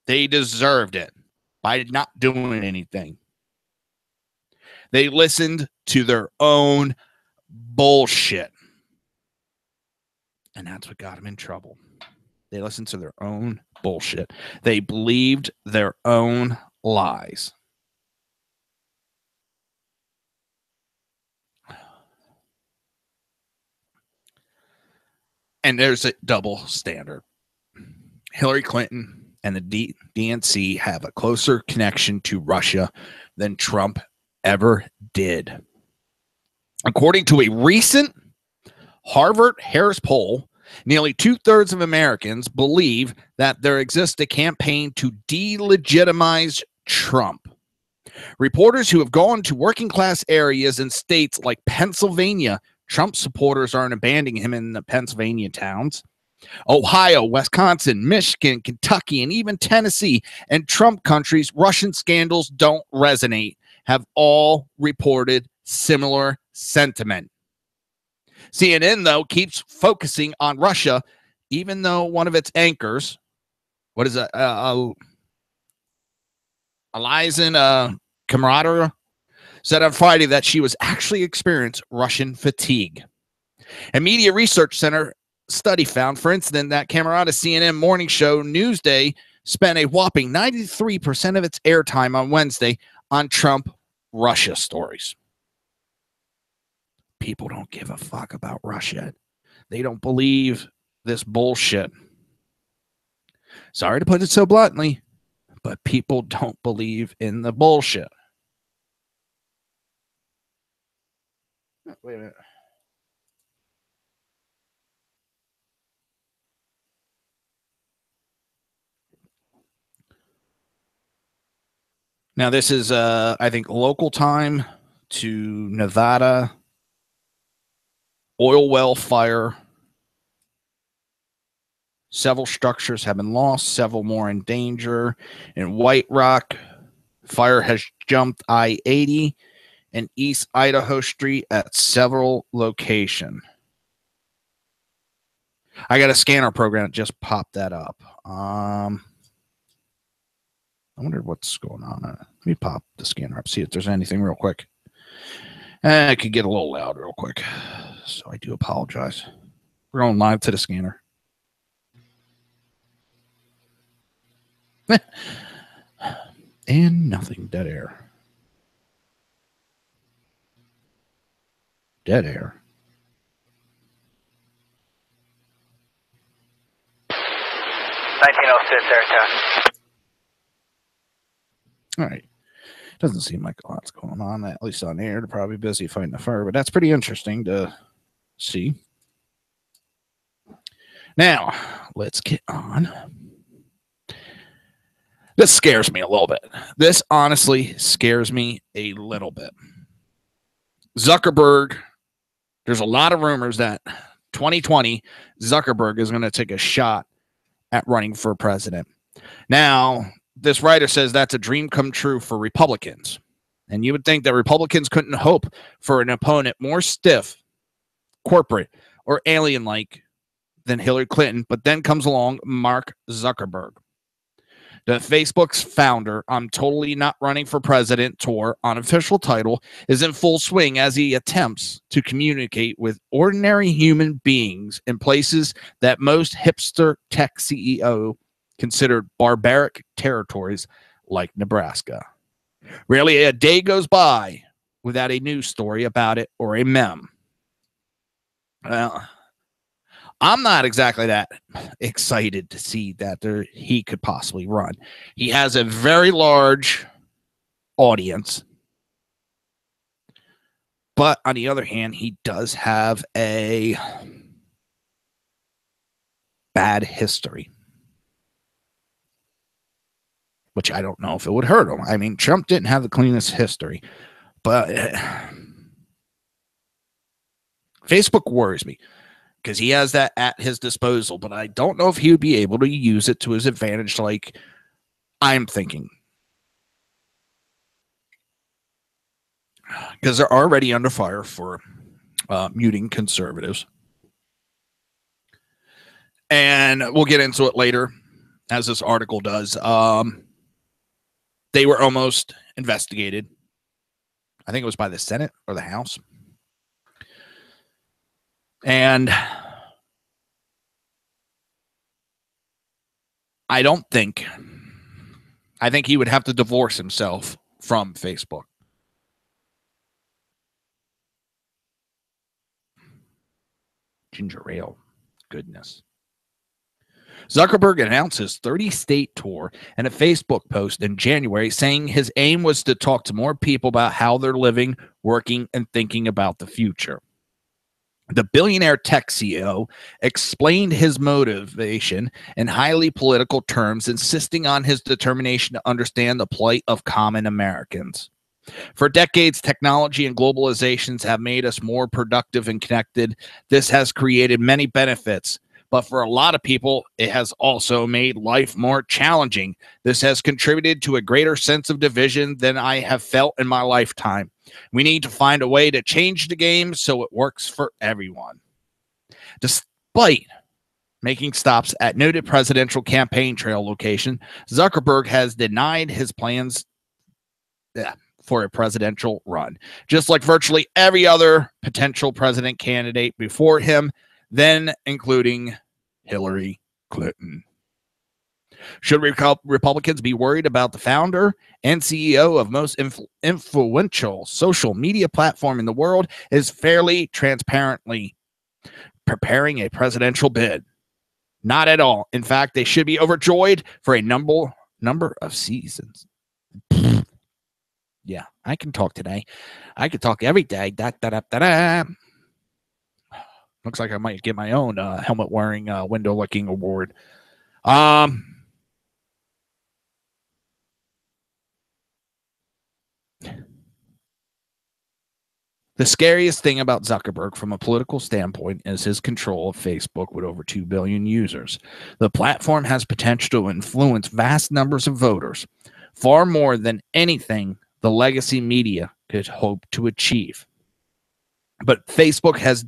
They deserved it by not doing anything. They listened to their own bullshit. And that's what got them in trouble. They listened to their own bullshit. They believed their own lies. And there's a double standard. Hillary Clinton and the DNC have a closer connection to Russia than Trump ever did. According to a recent Harvard-Harris poll, nearly 2/3 of Americans believe that there exists a campaign to delegitimize Trump. Reporters who have gone to working-class areas in states like Pennsylvania, Trump supporters aren't abandoning him in the Pennsylvania towns, Ohio, Wisconsin, Michigan, Kentucky, and even Tennessee and Trump countries, Russian scandals don't resonate, have all reported similar sentiment. CNN, though, keeps focusing on Russia, even though one of its anchors, what is it, Elizan Camarader, said on Friday that she was actually experiencing Russian fatigue. A Media Research Center study found, for instance, that Camerata's CNN morning show Newsday spent a whopping 93% of its airtime on Wednesday on Trump-Russia stories. People don't give a fuck about Russia. They don't believe this bullshit. Sorry to put it so bluntly, but people don't believe in the bullshit. Wait a minute. Now, this is, I think, local time to Nevada. Oil well fire. Several structures have been lost, several more in danger. In White Rock, fire has jumped I-80 and East Idaho Street at several locations. I got a scanner program that just popped that up. I wonder what's going on. Let me pop the scanner up, see if there's anything real quick. I could get a little loud real quick, so I do apologize. We're going live to the scanner. And nothing. Dead air. Dead air. 1906 airtime. All right. Doesn't seem like a lot's going on, at least on air. They're probably busy fighting the fire, but that's pretty interesting to see. Now, let's get on. This scares me a little bit. This honestly scares me a little bit. Zuckerberg, there's a lot of rumors that 2020, Zuckerberg is going to take a shot at running for president. Now, this writer says that's a dream come true for Republicans. And you would think that Republicans couldn't hope for an opponent more stiff, corporate, or alien-like than Hillary Clinton. But then comes along Mark Zuckerberg, the Facebook's founder. I'm totally not running for president tour, unofficial title, is in full swing as he attempts to communicate with ordinary human beings in places that most hipster tech CEO considered barbaric territories like Nebraska. Rarely a day goes by without a news story about it or a meme. Well, I'm not exactly that excited to see that he could possibly run. He has a very large audience. But on the other hand, he does have a bad history, which I don't know if it would hurt him. I mean, Trump didn't have the cleanest history, but Facebook worries me because he has that at his disposal, but I don't know if he would be able to use it to his advantage like I'm thinking. Because they're already under fire for muting conservatives. And we'll get into it later, as this article does. They were almost investigated. I think it was by the Senate or the House. And I think he would have to divorce himself from Facebook. Ginger ale. Goodness. Zuckerberg announced his 30-state tour in a Facebook post in January, saying his aim was to talk to more people about how they're living, working, and thinking about the future. The billionaire tech CEO explained his motivation in highly political terms, insisting on his determination to understand the plight of common Americans. For decades, technology and globalizations have made us more productive and connected. This has created many benefits, But for a lot of people, it has also made life more challenging. This has contributed to a greater sense of division than I have felt in my lifetime. We need to find a way to change the game so it works for everyone. Despite making stops at noted presidential campaign trail location, Zuckerberg has denied his plans for a presidential run, just like virtually every other potential president candidate before him, then including Hillary Clinton. Should Republicans be worried about the founder and CEO of most influential social media platform in the world is fairly transparently preparing a presidential bid? Not at all. In fact, they should be overjoyed for a number of seasons. Yeah, I can talk today. I can talk every day. Looks like I might get my own helmet wearing window looking award. The scariest thing about Zuckerberg from a political standpoint is his control of Facebook with over 2 billion users. The platform has potential to influence vast numbers of voters, far more than anything the legacy media could hope to achieve. But Facebook has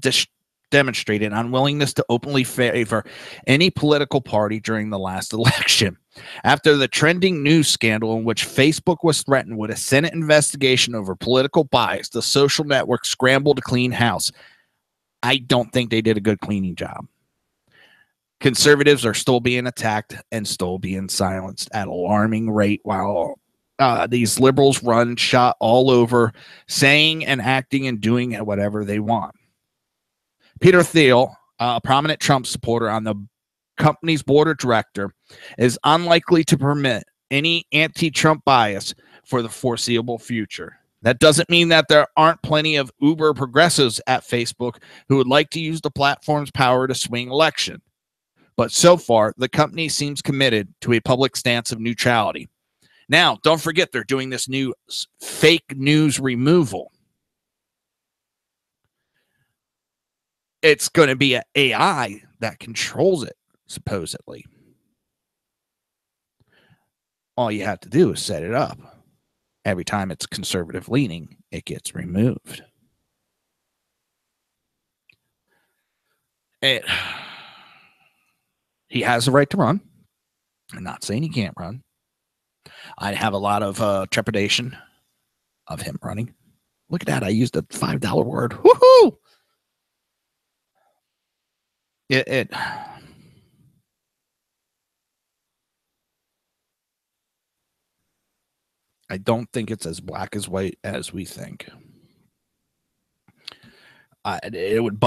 demonstrated unwillingness to openly favor any political party during the last election. After the trending news scandal in which Facebook was threatened with a Senate investigation over political bias, the social network scrambled to clean house. I don't think they did a good cleaning job. Conservatives are still being attacked and still being silenced at an alarming rate, while these liberals run shot all over, saying and acting and doing whatever they want. Peter Thiel, a prominent Trump supporter on the company's board of director, is unlikely to permit any anti-Trump bias for the foreseeable future. That doesn't mean that there aren't plenty of uber progressives at Facebook who would like to use the platform's power to swing election. But so far, the company seems committed to a public stance of neutrality. Now, don't forget they're doing this new fake news removal. It's going to be an AI that controls it, supposedly. All you have to do is set it up. Every time it's conservative leaning, it gets removed. He has the right to run. I'm not saying he can't run. I have a lot of trepidation of him running. Look at that. I used a $5 word. Woohoo! I don't think it's as black as white as we think. It would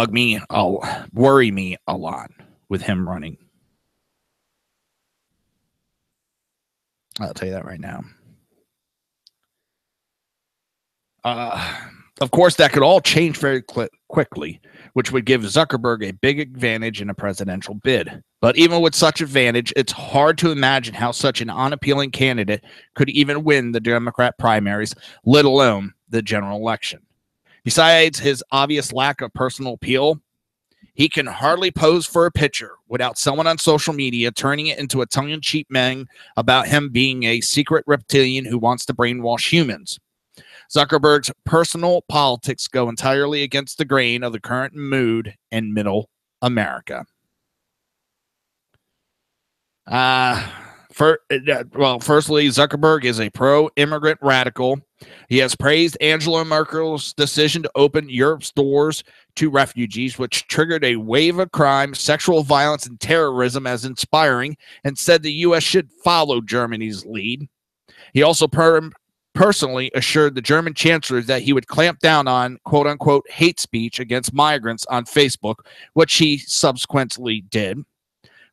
worry me a lot with him running. I'll tell you that right now. Of course, that could all change very quickly, which would give Zuckerberg a big advantage in a presidential bid. But even with such advantage, it's hard to imagine how such an unappealing candidate could even win the Democrat primaries, let alone the general election. Besides his obvious lack of personal appeal, he can hardly pose for a picture without someone on social media turning it into a tongue-in-cheek meme about him being a secret reptilian who wants to brainwash humans. Zuckerberg's personal politics go entirely against the grain of the current mood in middle America. Firstly, Zuckerberg is a pro-immigrant radical. He has praised Angela Merkel's decision to open Europe's doors to refugees, which triggered a wave of crime, sexual violence, and terrorism as inspiring, and said the U.S. should follow Germany's lead. He also personally assured the German chancellor that he would clamp down on quote-unquote hate speech against migrants on Facebook, which he subsequently did.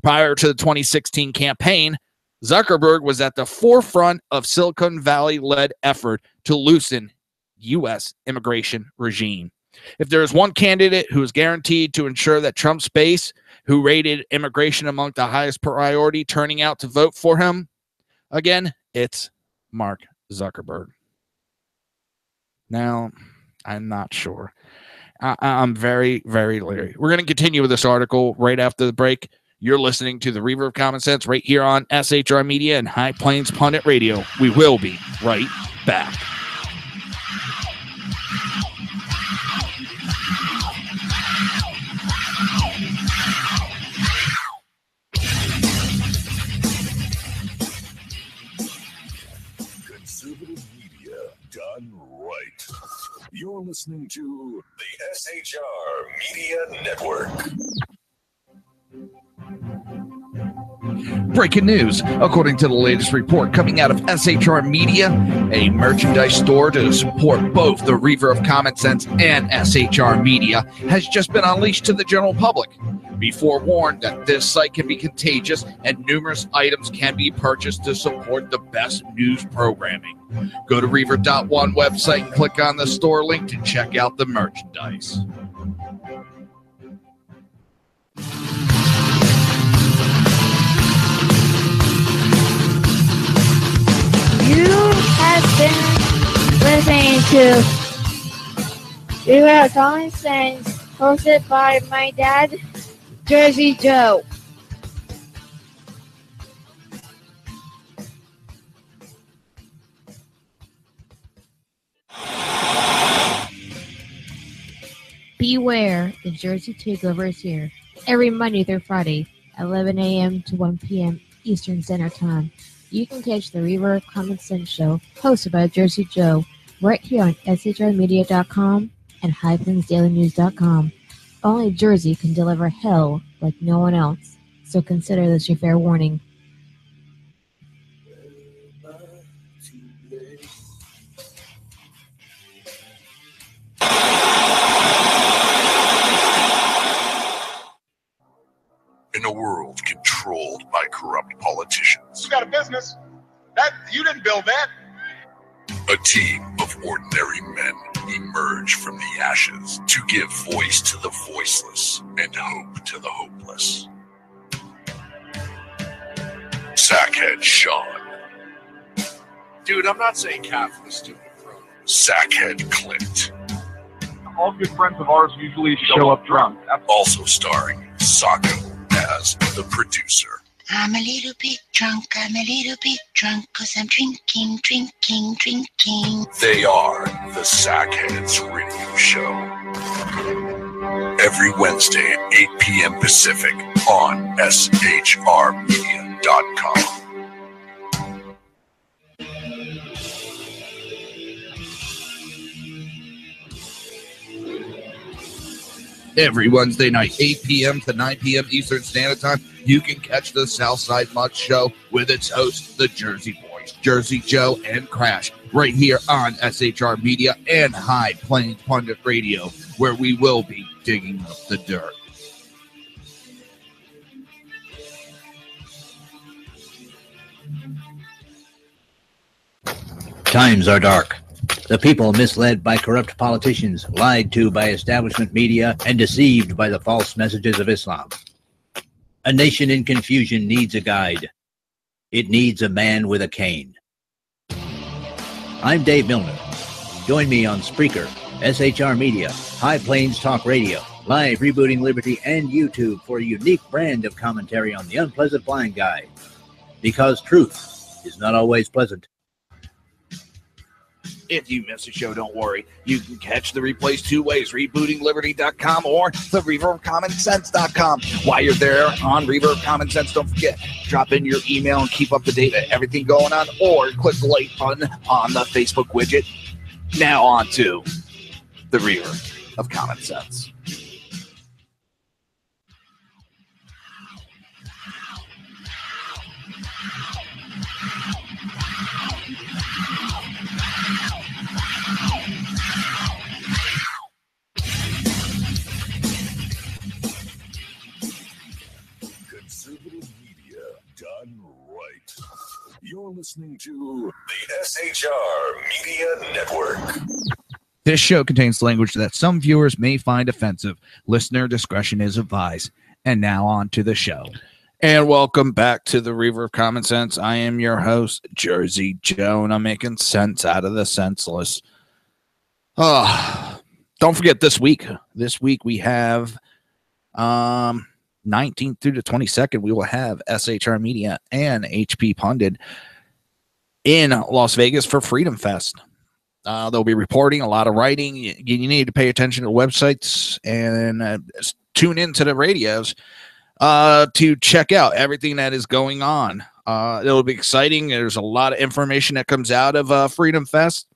Prior to the 2016 campaign, Zuckerberg was at the forefront of Silicon Valley-led effort to loosen U.S. immigration regime. If there is one candidate who is guaranteed to ensure that Trump's base, who rated immigration among the highest priority, turning out to vote for him, again, it's Mark Zuckerberg. Now, I'm not sure. I'm very, very leery. We're going to continue with this article right after the break. You're listening to the Reaver of Common Sense right here on SHR Media and High Plains Pundit Radio. We will be right back. Conservative media done right. You're listening to the SHR Media Network. Breaking news. According to the latest report coming out of SHR Media, a merchandise store to support both the Reaver of Common Sense and SHR Media has just been unleashed to the general public. Be forewarned that this site can be contagious and numerous items can be purchased to support the best news programming. Go to Reaver.one website and click on the store link to check out the merchandise. You have been listening to Reaver of Common Sense, hosted by my dad, Jersey Joe. Beware, the Jersey Takeover is here. Every Monday through Friday, 11 a.m. to 1 p.m. Eastern Standard Time. You can catch the Reaver of Common Sense show, hosted by Jersey Joe, right here on shrmedia.com and highplainsdailynews.com. Only Jersey can deliver hell like no one else, so consider this your fair warning. In a world controlled by corrupt politicians, You got a business. That you didn't build that. a team of ordinary men emerge from the ashes to give voice to the voiceless and hope to the hopeless. Sackhead Sean, Dude, I'm not saying calf was stupid, bro. Sackhead Clint, All good friends of ours usually show up drunk. also starring Sacco as the producer. I'm a little bit drunk, I'm a little bit drunk, 'cause I'm drinking, drinking, drinking. They are the Sackheads Radio Show. Every Wednesday at 8 p.m. Pacific on shrmedia.com. Every Wednesday night, 8 p.m. to 9 p.m. Eastern Standard Time, you can catch the Southside Mutt Show with its hosts, the Jersey Boys, Jersey Joe and Crash, right here on SHR Media and High Plains Pundit Radio, where we will be digging up the dirt. Times are dark. The people misled by corrupt politicians, lied to by establishment media, and deceived by the false messages of Islam. A nation in confusion needs a guide. It needs a man with a cane. I'm Dave Milner. Join me on Spreaker, SHR Media, High Plains Talk Radio, Live Rebooting Liberty, and YouTube for a unique brand of commentary on the unpleasant blind guide. Because truth is not always pleasant. If you miss a show, don't worry. You can catch the replays two ways, rebootingliberty.com or the reaverofcommonsense.com. While you're there on Reaver of Common Sense, don't forget, drop in your email and keep up to date with everything going on, or click the like button on the Facebook widget. Now on to the Reaver of Common Sense. Conservative media done right. You're listening to the SHR Media Network. This show contains language that some viewers may find offensive. Listener discretion is advised. And now on to the show. And welcome back to the Reaver of Common Sense. I am your host, Jersey Joe, and I'm making sense out of the senseless. don't forget this week. This week we have 19th through the 22nd. We will have SHR Media and HP Pundit in Las Vegas for Freedom Fest. They'll be reporting a lot of writing. You need to pay attention to websites and tune into the radios to check out everything that is going on. It'll be exciting. There's a lot of information that comes out of Freedom Fest.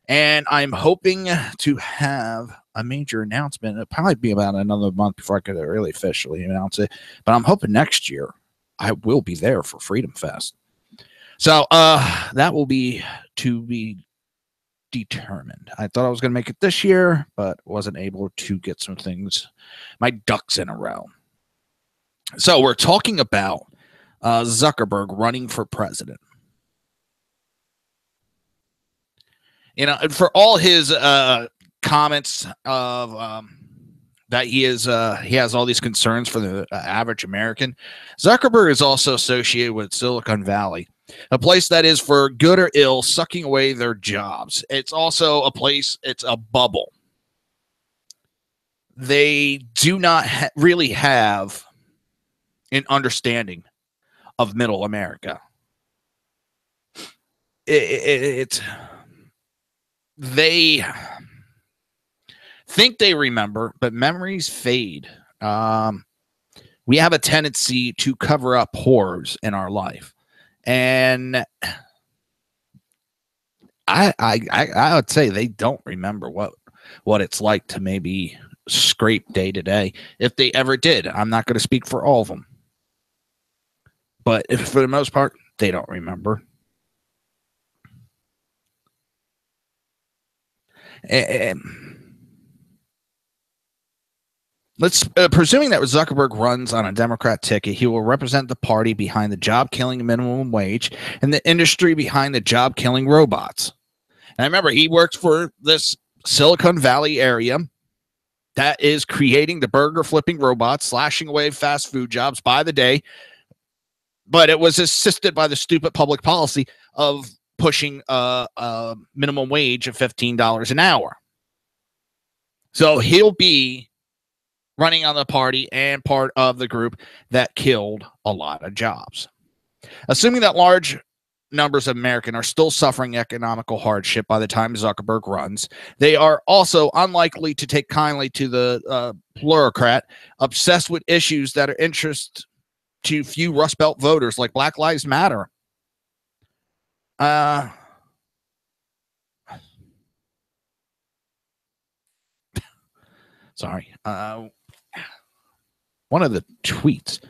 And I'm hoping to have a major announcement. It'll probably be about another month before I could really officially announce it. But I'm hoping next year I will be there for Freedom Fest. So that will be to be determined. I thought I was going to make it this year, but wasn't able to get some things, my ducks in a row. So we're talking about Zuckerberg running for president. You know, for all his comments of that he has all these concerns for the average American, Zuckerberg is also associated with Silicon Valley, a place that is, for good or ill, sucking away their jobs. It's also a place, it's a bubble. They do not really have an understanding of middle America. They think they remember, but memories fade. We have a tendency to cover up horrors in our life. And I would say they don't remember what it's like to maybe scrape day to day, if they ever did. I'm not going to speak for all of them, but for the most part, they don't remember. Let's presuming that Zuckerberg runs on a Democrat ticket, he will represent the party behind the job-killing minimum wage and the industry behind the job-killing robots. And remember, he works for this Silicon Valley area that is creating the burger-flipping robots, slashing away fast food jobs by the day. But it was assisted by the stupid public policy of pushing a minimum wage of $15 an hour. So he'll be running on the party and part of the group that killed a lot of jobs. Assuming that large numbers of Americans are still suffering economical hardship by the time Zuckerberg runs, they are also unlikely to take kindly to the plurocrat obsessed with issues that are interest to few Rust Belt voters, like Black Lives Matter. Sorry. One of the tweets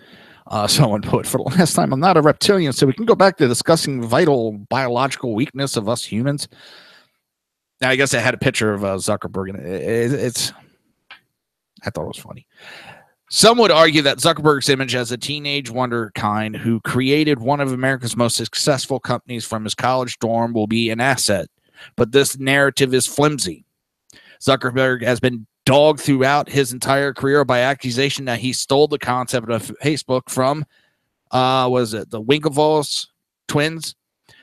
someone put, for the last time, I'm not a reptilian, so we can go back to discussing vital biological weakness of us humans. Now, I guess I had a picture of Zuckerberg, and I thought it was funny. Some would argue that Zuckerberg's image as a teenage wonderkind who created one of America's most successful companies from his college dorm will be an asset, but this narrative is flimsy. Zuckerberg has been dogged throughout his entire career by accusation that he stole the concept of Facebook from, was it the Winklevoss twins?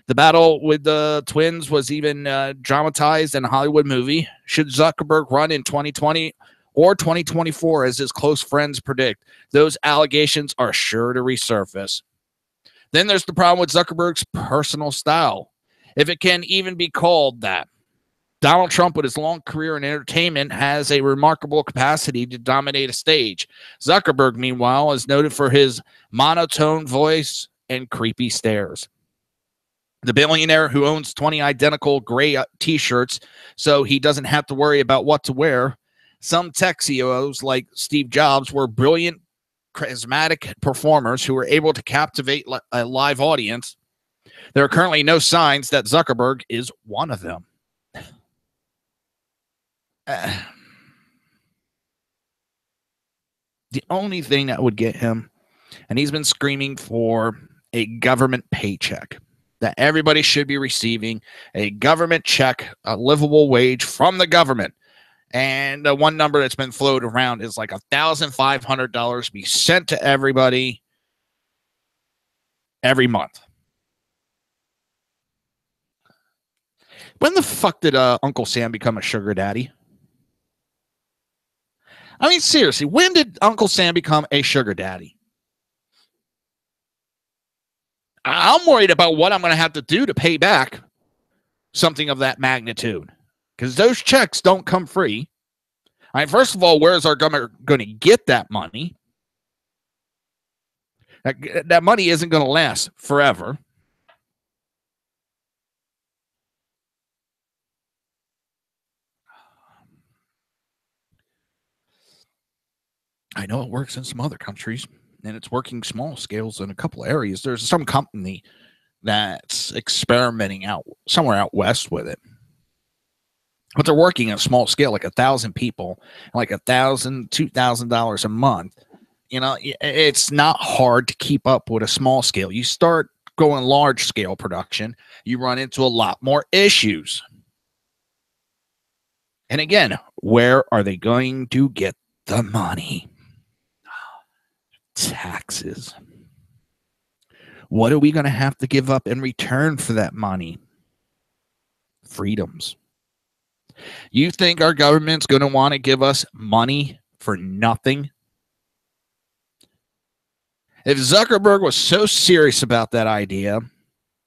The battle with the twins was even dramatized in a Hollywood movie. Should Zuckerberg run in 2020 or 2024, as his close friends predict, those allegations are sure to resurface. Then there's the problem with Zuckerberg's personal style, if it can even be called that. Donald Trump, with his long career in entertainment, has a remarkable capacity to dominate a stage. Zuckerberg, meanwhile, is noted for his monotone voice and creepy stares. The billionaire who owns 20 identical gray T-shirts so he doesn't have to worry about what to wear. Some tech CEOs, like Steve Jobs, were brilliant, charismatic performers who were able to captivate a live audience. There are currently no signs that Zuckerberg is one of them. The only thing that would get him, and he's been screaming for a government paycheck, that everybody should be receiving a government check, a livable wage from the government. And the one number that's been floated around is like $1,500 be sent to everybody every month. When the fuck did Uncle Sam become a sugar daddy? I mean, seriously, when did Uncle Sam become a sugar daddy? I'm worried about what I'm going to have to do to pay back something of that magnitude, because those checks don't come free. I mean, first of all, where is our government going to get that money? That money isn't going to last forever. I know it works in some other countries, and it's working small scales in a couple areas. There's some company that's experimenting out somewhere out west with it, but they're working at a small scale, like 1,000 people, like $1,000, $2,000 a month. You know, it's not hard to keep up with a small scale. You start going large scale production, you run into a lot more issues. And again, where are they going to get the money? Taxes. What are we going to have to give up in return for that money? Freedoms. You think our government's going to want to give us money for nothing? If Zuckerberg was so serious about that idea,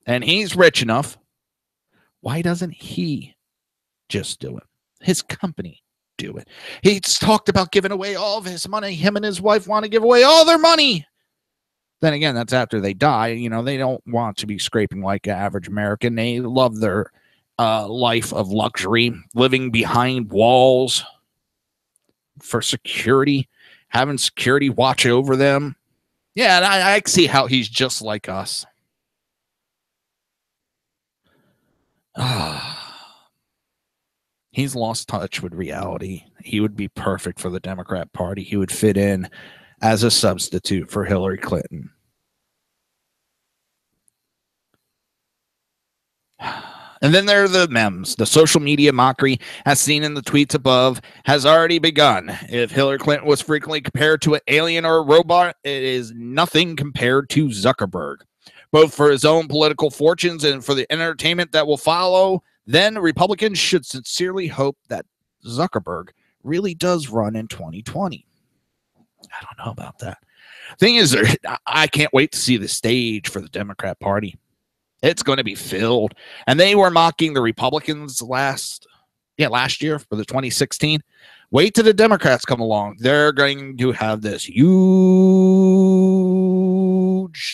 and he's rich enough, why doesn't he just do it? His company do it. He's talked about giving away all of his money. Him and his wife want to give away all their money. Then again, that's after they die. You know, they don't want to be scraping like an average American. They love their life of luxury, living behind walls for security, having security watch over them. Yeah, and I see how he's just like us. He's lost touch with reality. He would be perfect for the Democrat Party. He would fit in as a substitute for Hillary Clinton. And then there are the memes. The social media mockery, as seen in the tweets above, has already begun. If Hillary Clinton was frequently compared to an alien or a robot, it is nothing compared to Zuckerberg. Both for his own political fortunes and for the entertainment that will follow, then Republicans should sincerely hope that Zuckerberg really does run in 2020. I don't know about that. Thing is, I can't wait to see the stage for the Democrat Party. It's going to be filled. And they were mocking the Republicans last year for the 2016. Wait till the Democrats come along. They're going to have this huge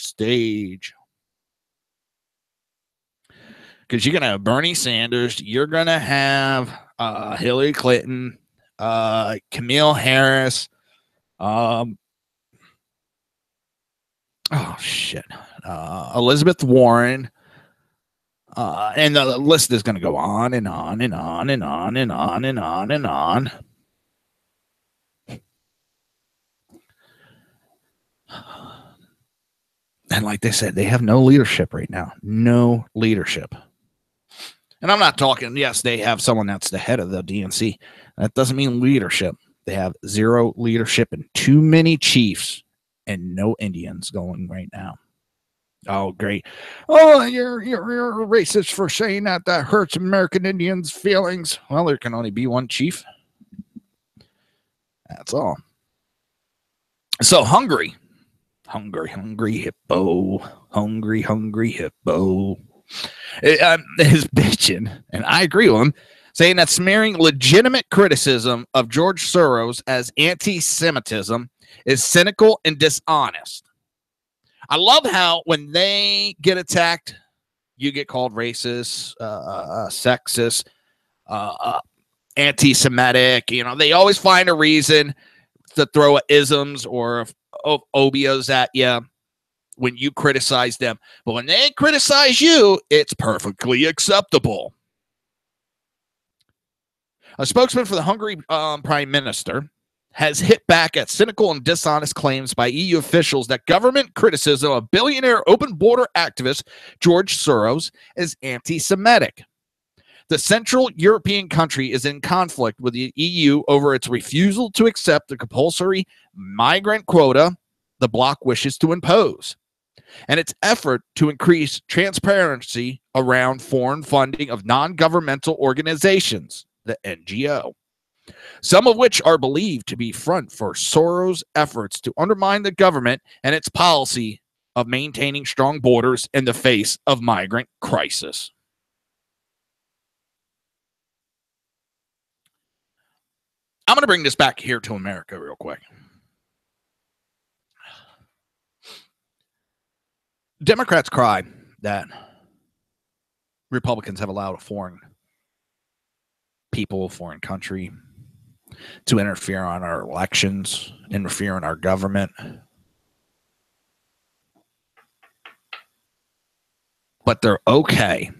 stage. Because you're going to have Bernie Sanders. You're going to have Hillary Clinton, Kamala Harris. Elizabeth Warren. And the list is going to go on and on and on and on and on and on and on. And like they said, they have no leadership right now. No leadership. And I'm not talking, yes, they have someone that's the head of the DNC. That doesn't mean leadership. They have zero leadership and too many chiefs and no Indians going right now. Oh, great. Oh, you're racist for saying that. That hurts American Indians' feelings. Well, there can only be one chief. That's all. So hungry hippo. Hungry hippo. Is bitching, and I agree with him, saying that smearing legitimate criticism of George Soros as anti-Semitism is cynical and dishonest. I love how when they get attacked, you get called racist, sexist, anti-Semitic. You know, they always find a reason to throw isms or obios at you when you criticize them. But when they criticize you, it's perfectly acceptable. A spokesman for the Hungary prime minister has hit back at cynical and dishonest claims by EU officials that government criticism of billionaire open border activist George Soros is anti-Semitic. The Central European country is in conflict with the EU over its refusal to accept the compulsory migrant quota the bloc wishes to impose, and its effort to increase transparency around foreign funding of non-governmental organizations, the NGO. some of which are believed to be front for Soros' efforts to undermine the government and its policy of maintaining strong borders in the face of migrant crisis. I'm going to bring this back here to America real quick. Democrats cry that Republicans have allowed a foreign people, foreign country to interfere on our elections, interfere in our government. But they're okay.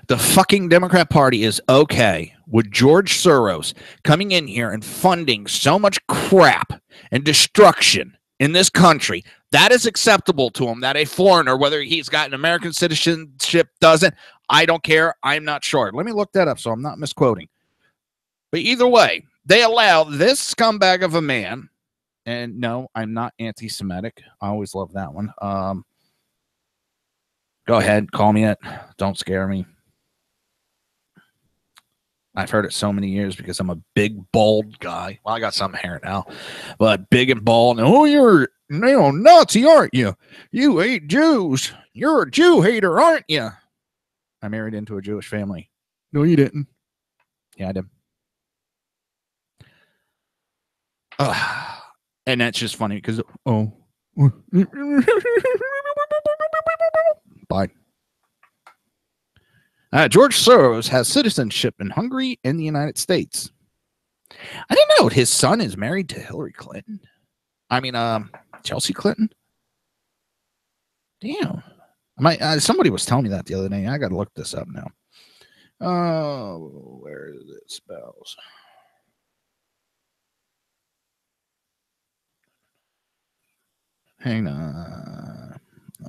The fucking Democrat Party is okay with George Soros coming in here and funding so much crap and destruction in this country. That is acceptable to him, that a foreigner, whether he's got an American citizenship, doesn't. I don't care. I'm not sure. Let me look that up so I'm not misquoting. But either way, they allow this scumbag of a man, and no, I'm not anti-Semitic. I always love that one. Go ahead, call me it. Don't scare me. I've heard it so many years because I'm a big, bald guy. Well, I got some hair now, but big and bald. And, oh, you're Nazi, aren't you? You hate Jews. You're a Jew hater, aren't you? I married into a Jewish family. No, you didn't. Yeah, I did. And that's just funny because, bye. George Soros has citizenship in Hungary and the United States. I didn't know his son is married to Hillary Clinton. I mean, Chelsea Clinton. Damn. Somebody was telling me that the other day. I got to look this up now. Oh, where is it spells? Hang on.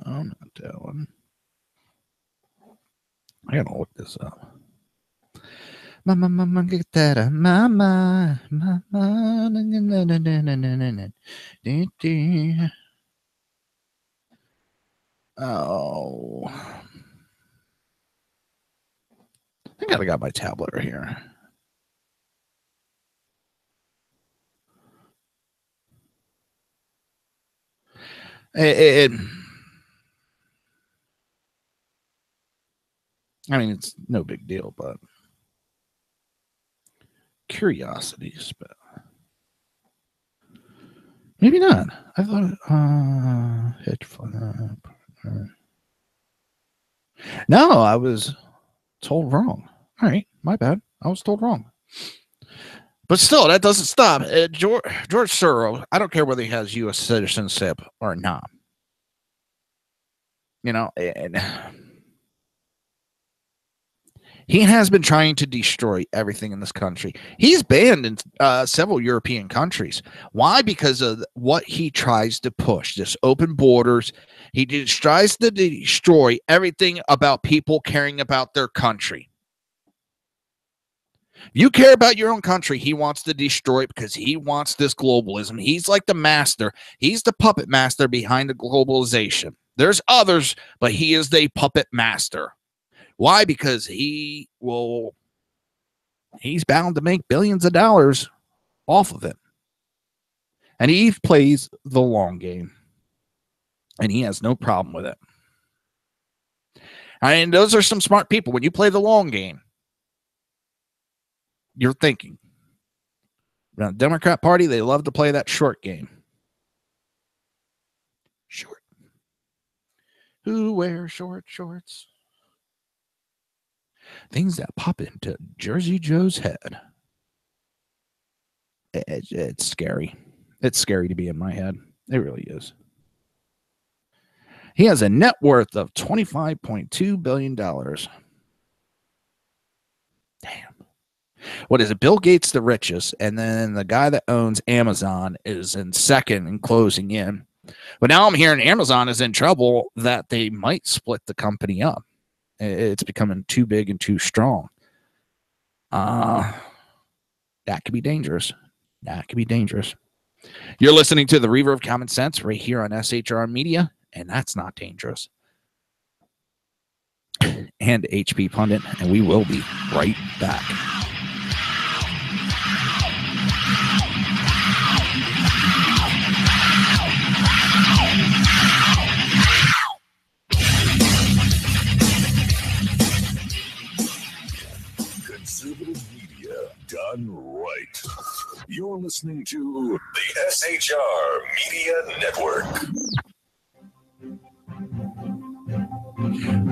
I'm not telling. I gotta look this up. Mama, get that, mama. Oh, I think I got my tablet right here. I mean, it's no big deal, but curiosity spell. Maybe not. I thought hedge fund. No, I was told wrong. All right, my bad. I was told wrong. But still, that doesn't stop. George Soros, I don't care whether he has U.S. citizenship or not. You know, and he has been trying to destroy everything in this country. He's banned in several European countries. Why? Because of what he tries to push, this open borders. He tries to destroy everything about people caring about their country. You care about your own country, he wants to destroy it because he wants this globalism. He's like the master. He's the puppet master behind the globalization. There's others, but he is the puppet master. Why? Because he's bound to make billions of dollars off of it. And he plays the long game. And he has no problem with it. And those are some smart people. When you play the long game, you're thinking. Now, the Democrat Party, they love to play that short game. Short. Who wears short shorts? Things that pop into Jersey Joe's head. It's scary. It's scary to be in my head. It really is. He has a net worth of $25.2 billion. Damn. What is it? Bill Gates, the richest, and then the guy that owns Amazon is in second and closing in. But now I'm hearing Amazon is in trouble that they might split the company up. It's becoming too big and too strong. That could be dangerous. That could be dangerous. You're listening to the Reaver of Common Sense right here on SHR Media, and that's not dangerous. And HP Pundit, and we will be right back. You're listening to the SHR Media Network.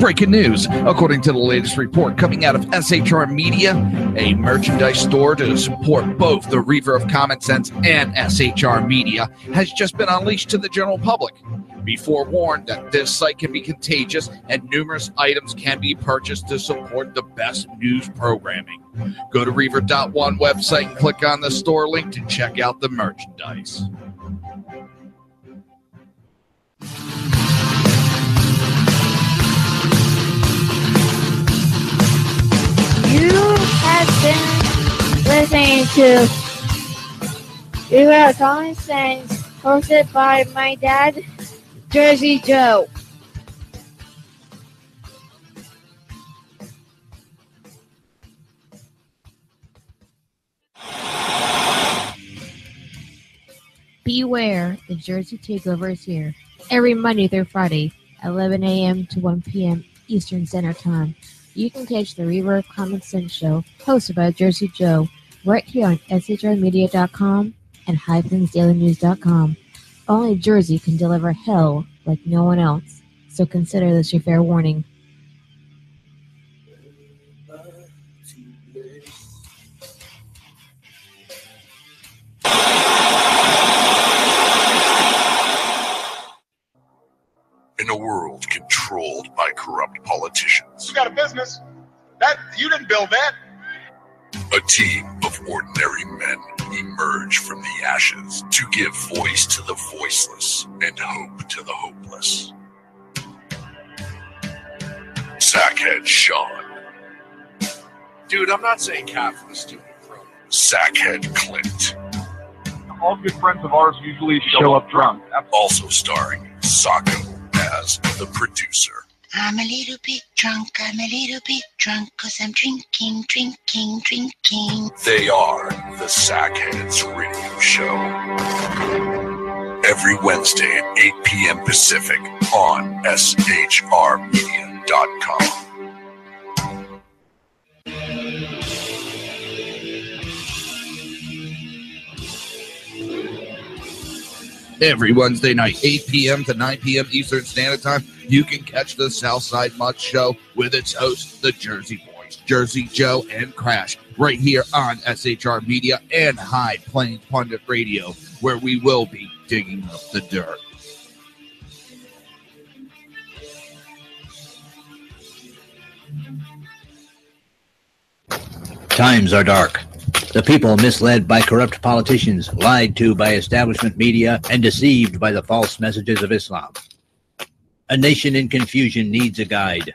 Breaking news. According to the latest report coming out of SHR Media, a merchandise store to support both the Reaver of Common Sense and SHR Media has just been unleashed to the general public. Be forewarned that this site can be contagious and numerous items can be purchased to support the best news programming. Go to Reaver.one website and click on the store link to check out the merchandise. You have been listening to Reaver of Common Sense, hosted by my dad, Jersey Joe. Beware, the Jersey Takeover is here. Every Monday through Friday, 11 a.m. to 1 p.m. Eastern Standard Time. You can catch the Reaver of Common Sense show, hosted by Jersey Joe, right here on shrmedia.com and highplains.dailynews.com. Only Jersey can deliver hell like no one else, so consider this your fair warning. In a world controlled by corrupt politicians, You got a business. That you didn't build that. a team of ordinary men emerge from the ashes to give voice to the voiceless and hope to the hopeless. Sackhead Sean, Dude, I'm not saying capitalist, stupid pro. Sackhead Clint, All good friends of ours usually show up drunk. also starring Sacco as the producer. I'm a little bit drunk, I'm a little bit drunk, 'cause I'm drinking, drinking, drinking. They are the Sackheads Radio Show. Every Wednesday at 8 p.m. Pacific on shrmedia.com. Every Wednesday night, 8 p.m. to 9 p.m. Eastern Standard Time, you can catch the Southside Mutt Show with its hosts, the Jersey Boys, Jersey Joe and Crash, right here on SHR Media and High Plains Pundit Radio, where we will be digging up the dirt. Times are dark. The people misled by corrupt politicians, lied to by establishment media, and deceived by the false messages of Islam. A nation in confusion needs a guide.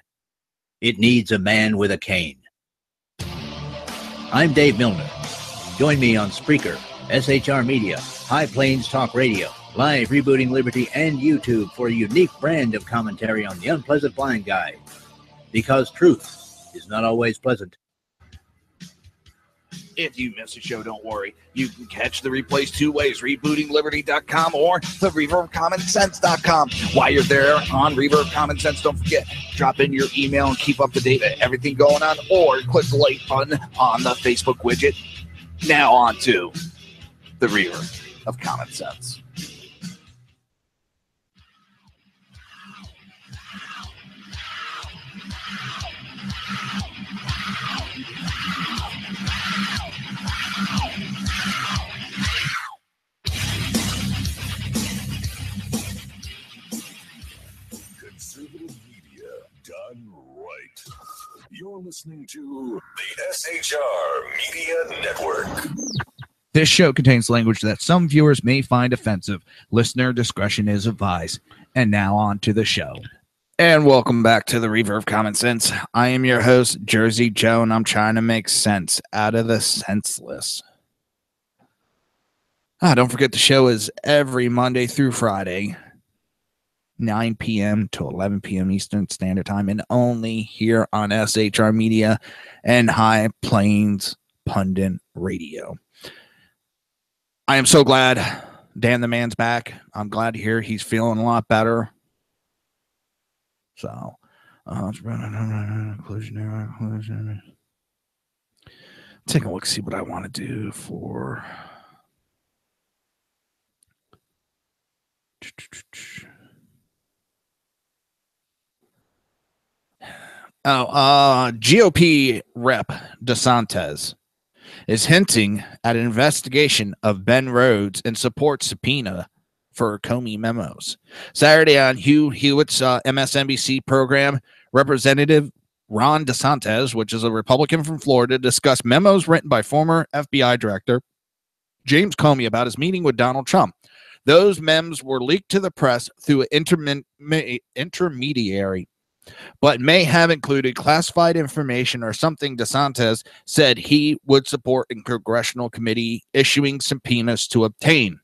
It needs a man with a cane. I'm Dave Milner. Join me on Spreaker, SHR Media, High Plains Talk Radio, Live Rebooting Liberty, and YouTube for a unique brand of commentary on the unpleasant blind guy. Because truth is not always pleasant. If you miss a show, don't worry. You can catch the replays two ways, rebootingliberty.com or the reaverofcommonsense.com. While you're there on Reaver of Common Sense, don't forget, drop in your email and keep up to date with everything going on, or click the like button on the Facebook widget. Now on to the Reaver of Common Sense. Conservative media done right. You're listening to the SHR Media Network. This show contains language that some viewers may find offensive. Listener discretion is advised. And now on to the show. And welcome back to the Reaver of Common Sense. I am your host, Jersey Joe, and I'm trying to make sense out of the senseless. Don't forget the show is every Monday through Friday, 9 p.m. to 11 p.m. Eastern Standard Time, and only here on SHR Media and High Plains Pundit Radio. I am so glad Dan the Man's back. I'm glad to hear he's feeling a lot better. So, take a look, see what I want to do for GOP rep DeSantis is hinting at an investigation of Ben Rhodes and support subpoena for Comey memos. Saturday on Hugh Hewitt's MSNBC program, Representative Ron DeSantis, which is a Republican from Florida, discussed memos written by former FBI Director James Comey about his meeting with Donald Trump. Those mems were leaked to the press through an intermediary, but may have included classified information or something DeSantis said he would support in congressional committee issuing subpoenas to obtain.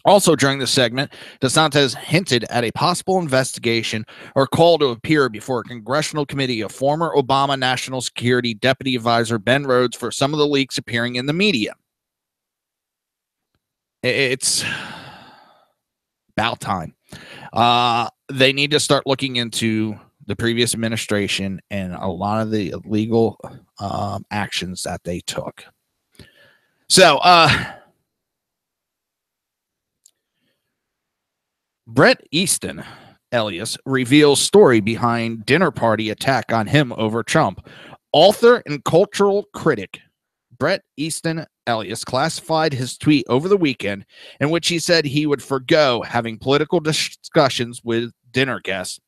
Also during the segment, DeSantis hinted at a possible investigation or call to appear before a congressional committee of former Obama National Security Deputy Advisor Ben Rhodes for some of the leaks appearing in the media. It's about time. They need to start looking into the previous administration and a lot of the illegal actions that they took. So, Bret Easton Elias reveals story behind dinner party attack on him over Trump. Author and cultural critic Bret Easton Elias classified his tweet over the weekend in which he said he would forgo having political discussions with dinner guests,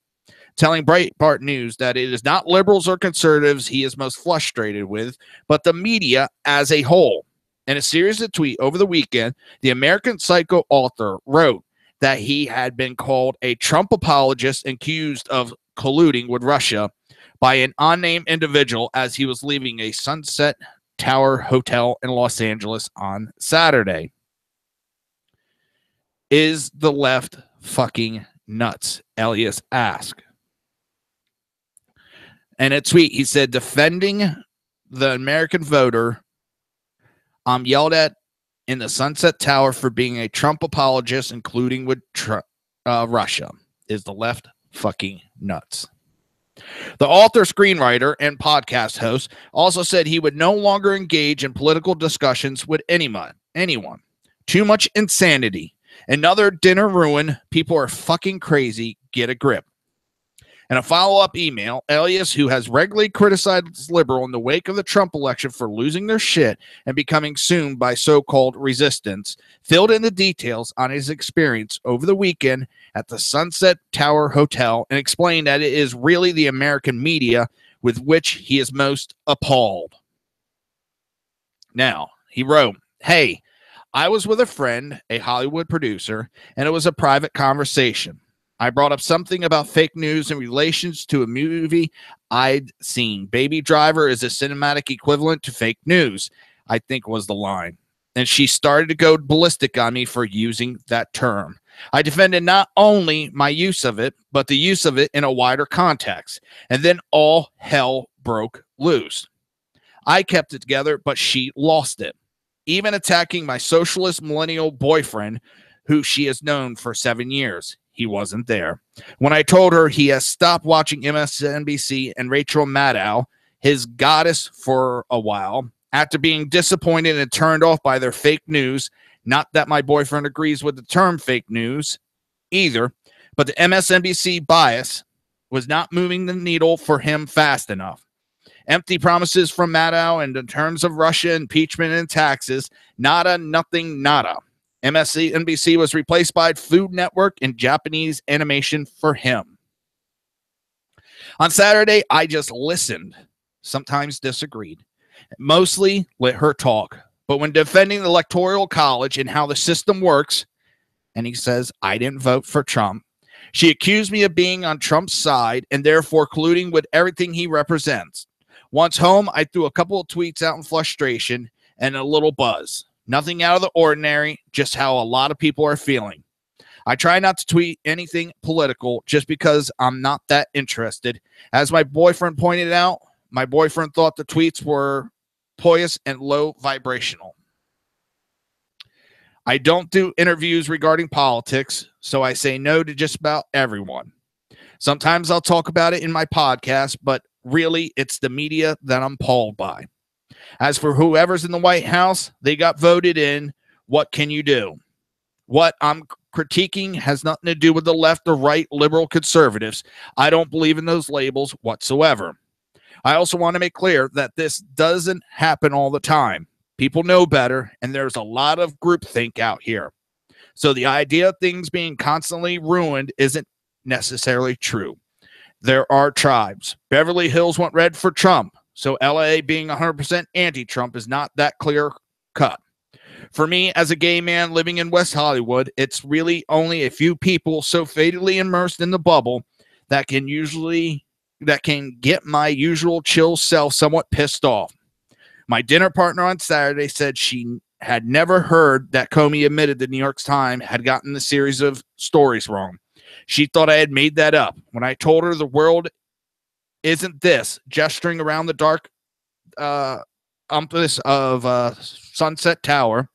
telling Breitbart News that it is not liberals or conservatives he is most frustrated with, but the media as a whole. In a series of tweets over the weekend, the American Psycho author wrote that he had been called a Trump apologist and accused of colluding with Russia by an unnamed individual as he was leaving a Sunset Tower hotel in Los Angeles on Saturday. Is the left fucking nuts? Elias asked. In a tweet, he said, defending the American voter, I'm yelled at in the Sunset Tower for being a Trump apologist, including with Russia. Is the left fucking nuts? The author, screenwriter, and podcast host also said he would no longer engage in political discussions with anyone. Too much insanity. Another dinner ruin. People are fucking crazy. Get a grip. In a follow-up email, Elias, who has regularly criticized liberal in the wake of the Trump election for losing their shit and becoming consumed by so-called resistance, filled in the details on his experience over the weekend at the Sunset Tower Hotel and explained that it is really the American media with which he is most appalled. Now, he wrote, hey, I was with a friend, a Hollywood producer, and it was a private conversation. I brought up something about fake news in relations to a movie I'd seen. Baby Driver is a cinematic equivalent to fake news, I think was the line. And she started to go ballistic on me for using that term. I defended not only my use of it, but the use of it in a wider context. And then all hell broke loose. I kept it together, but she lost it. Even attacking my socialist millennial boyfriend, who she has known for 7 years. He wasn't there. When I told her he has stopped watching MSNBC and Rachel Maddow, his goddess, for a while, after being disappointed and turned off by their fake news, not that my boyfriend agrees with the term fake news either, but the MSNBC bias was not moving the needle for him fast enough. Empty promises from Maddow and in terms of Russia, impeachment, and taxes, nada, nothing, nada. MSNBC was replaced by Food Network and Japanese animation for him. On Saturday, I just listened, sometimes disagreed, mostly let her talk. But when defending the Electoral College and how the system works, and he says, I didn't vote for Trump, she accused me of being on Trump's side and therefore colluding with everything he represents. Once home, I threw a couple of tweets out in frustration and a little buzz. Nothing out of the ordinary, just how a lot of people are feeling. I try not to tweet anything political just because I'm not that interested. As my boyfriend pointed out, my boyfriend thought the tweets were pious and low vibrational. I don't do interviews regarding politics, so I say no to just about everyone. Sometimes I'll talk about it in my podcast, but really it's the media that I'm appalled by. As for whoever's in the White House, they got voted in. What can you do? What I'm critiquing has nothing to do with the left or right, liberal, conservatives. I don't believe in those labels whatsoever. I also want to make clear that this doesn't happen all the time. People know better, and there's a lot of groupthink out here. So the idea of things being constantly ruined isn't necessarily true. There are tribes. Beverly Hills went red for Trump, so LA being 100% anti-Trump is not that clear cut. For me, as a gay man living in West Hollywood, it's really only a few people so fatally immersed in the bubble that can get my usual chill self somewhat pissed off. My dinner partner on Saturday said she had never heard that Comey admitted the New York Times had gotten the series of stories wrong. She thought I had made that up. When I told her the world isn't this, gesturing around the dark umpus of Sunset Tower,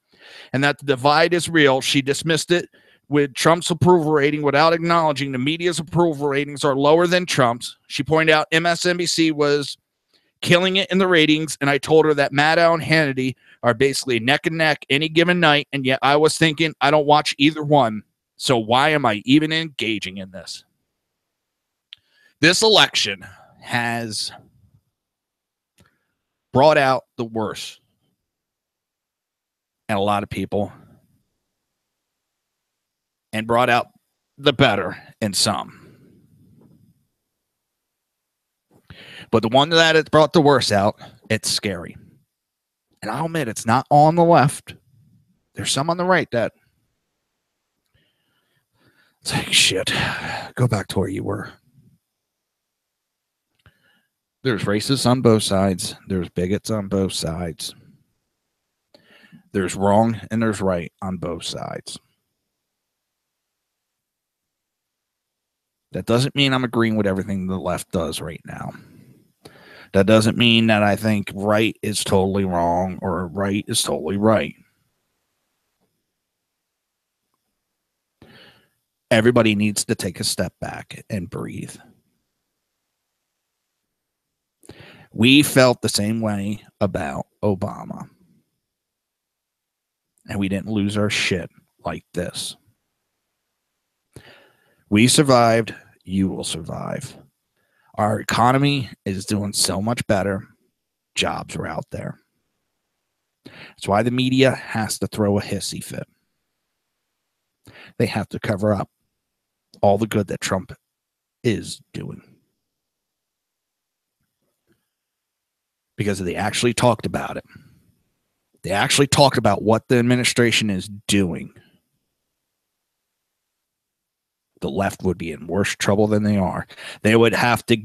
and that the divide is real, she dismissed it with Trump's approval rating without acknowledging the media's approval ratings are lower than Trump's. She pointed out MSNBC was killing it in the ratings, and I told her that Maddow and Hannity are basically neck and neck any given night, and yet I was thinking I don't watch either one, so why am I even engaging in this? This election has brought out the worst in a lot of people and brought out the better in some. But the one that it brought the worst out, it's scary. And I'll admit, it's not on the left. There's some on the right that it's like, shit, go back to where you were. There's racists on both sides. There's bigots on both sides. There's wrong and there's right on both sides. That doesn't mean I'm agreeing with everything the left does right now. That doesn't mean that I think right is totally wrong or right is totally right. Everybody needs to take a step back and breathe. We felt the same way about Obama. And we didn't lose our shit like this. We survived. You will survive. Our economy is doing so much better. Jobs are out there. That's why the media has to throw a hissy fit. They have to cover up all the good that Trump is doing. Because they actually talked about it. They actually talked about what the administration is doing. The left would be in worse trouble than they are. They would have to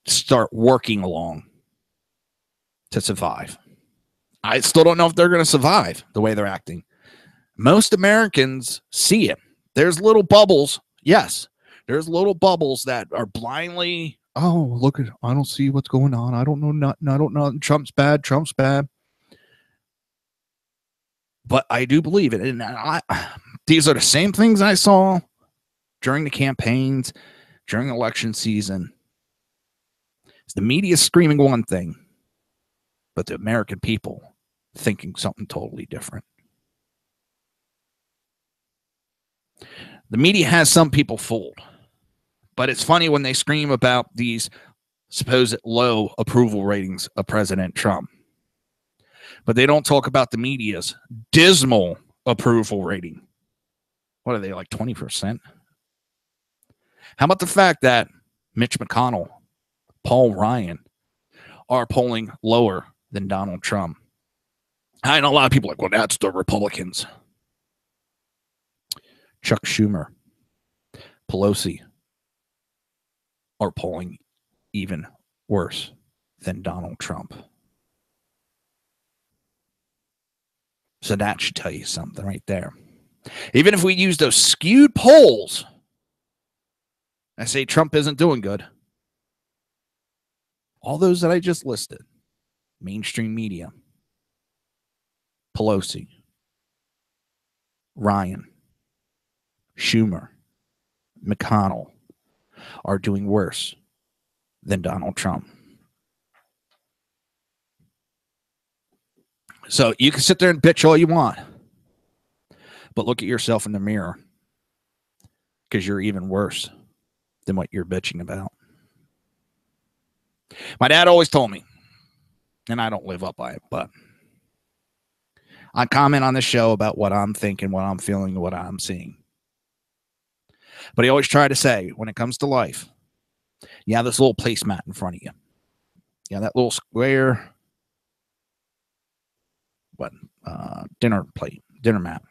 start working along to survive. I still don't know if they're going to survive the way they're acting. Most Americans see it. There's little bubbles. Yes, there's little bubbles that are blindly, oh, look at, I don't see what's going on. I don't know nothing. I don't know. Trump's bad. Trump's bad. But I do believe it. And these are the same things I saw during the campaigns, during election season. The media is screaming one thing, but the American people thinking something totally different. The media has some people fooled, but it's funny when they scream about these supposed low approval ratings of President Trump, but they don't talk about the media's dismal approval rating. What are they, like 20%? How about the fact that Mitch McConnell, Paul Ryan are polling lower than Donald Trump? I know a lot of people are like, well, that's the Republicans. Chuck Schumer, Pelosi are polling even worse than Donald Trump. So that should tell you something right there. Even if we use those skewed polls, I say Trump isn't doing good. All those that I just listed, mainstream media, Pelosi, Ryan, Schumer, McConnell are doing worse than Donald Trump. So you can sit there and bitch all you want, but look at yourself in the mirror because you're even worse than what you're bitching about. My dad always told me, and I don't live up by it, but I comment on the show about what I'm thinking, what I'm feeling, what I'm seeing. But he always tried to say, when it comes to life, you have this little placemat in front of you. Yeah, that little square, dinner mat.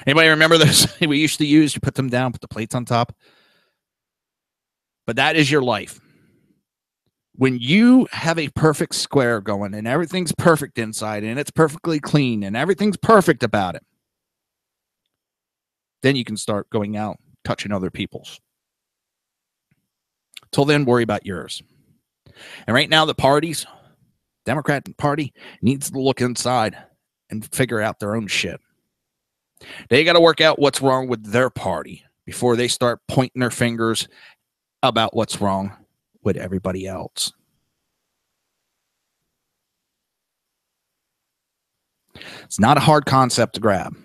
Anybody remember those we used to use? You put them down, put the plates on top. But that is your life. When you have a perfect square going and everything's perfect inside and it's perfectly clean and everything's perfect about it, then you can start going out, touching other people's. Till then, worry about yours. And right now, the parties, Democrat Party, needs to look inside and figure out their own shit. They got to work out what's wrong with their party before they start pointing their fingers about what's wrong with everybody else. It's not a hard concept to grab.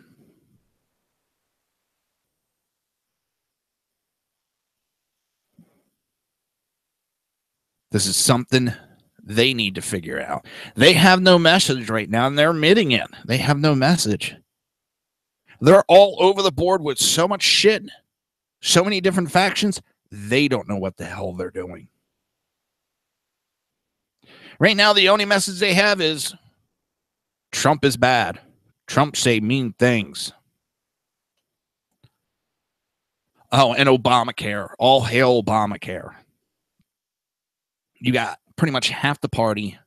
This is something they need to figure out. They have no message right now, and they're admitting it. They have no message. They're all over the board with so much shit, so many different factions, they don't know what the hell they're doing. Right now, the only message they have is Trump is bad. Trump say mean things. Oh, and Obamacare. All hail Obamacare. You got pretty much half the party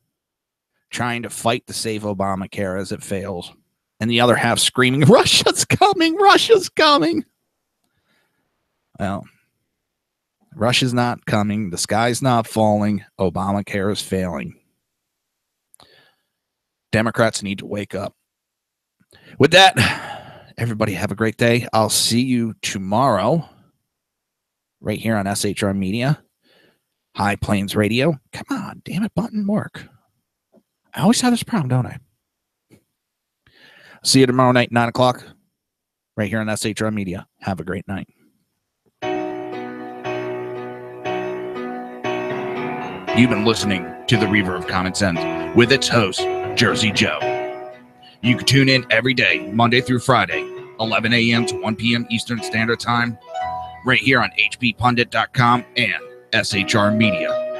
trying to fight to save Obamacare as it fails, and the other half screaming, Russia's coming, Russia's coming. Well, Russia's not coming. The sky's not falling. Obamacare is failing. Democrats need to wake up. With that, everybody have a great day. I'll see you tomorrow right here on SHR Media, High Plains Radio. Come on, damn it, button work. I always have this problem, don't I? See you tomorrow night, 9 o'clock, right here on SHR Media. Have a great night. You've been listening to the Reaver of Common Sense with its host, Jersey Joe. You can tune in every day, Monday through Friday, 11 a.m. to 1 p.m. Eastern Standard Time, right here on hppundit.com and shrmedia.com.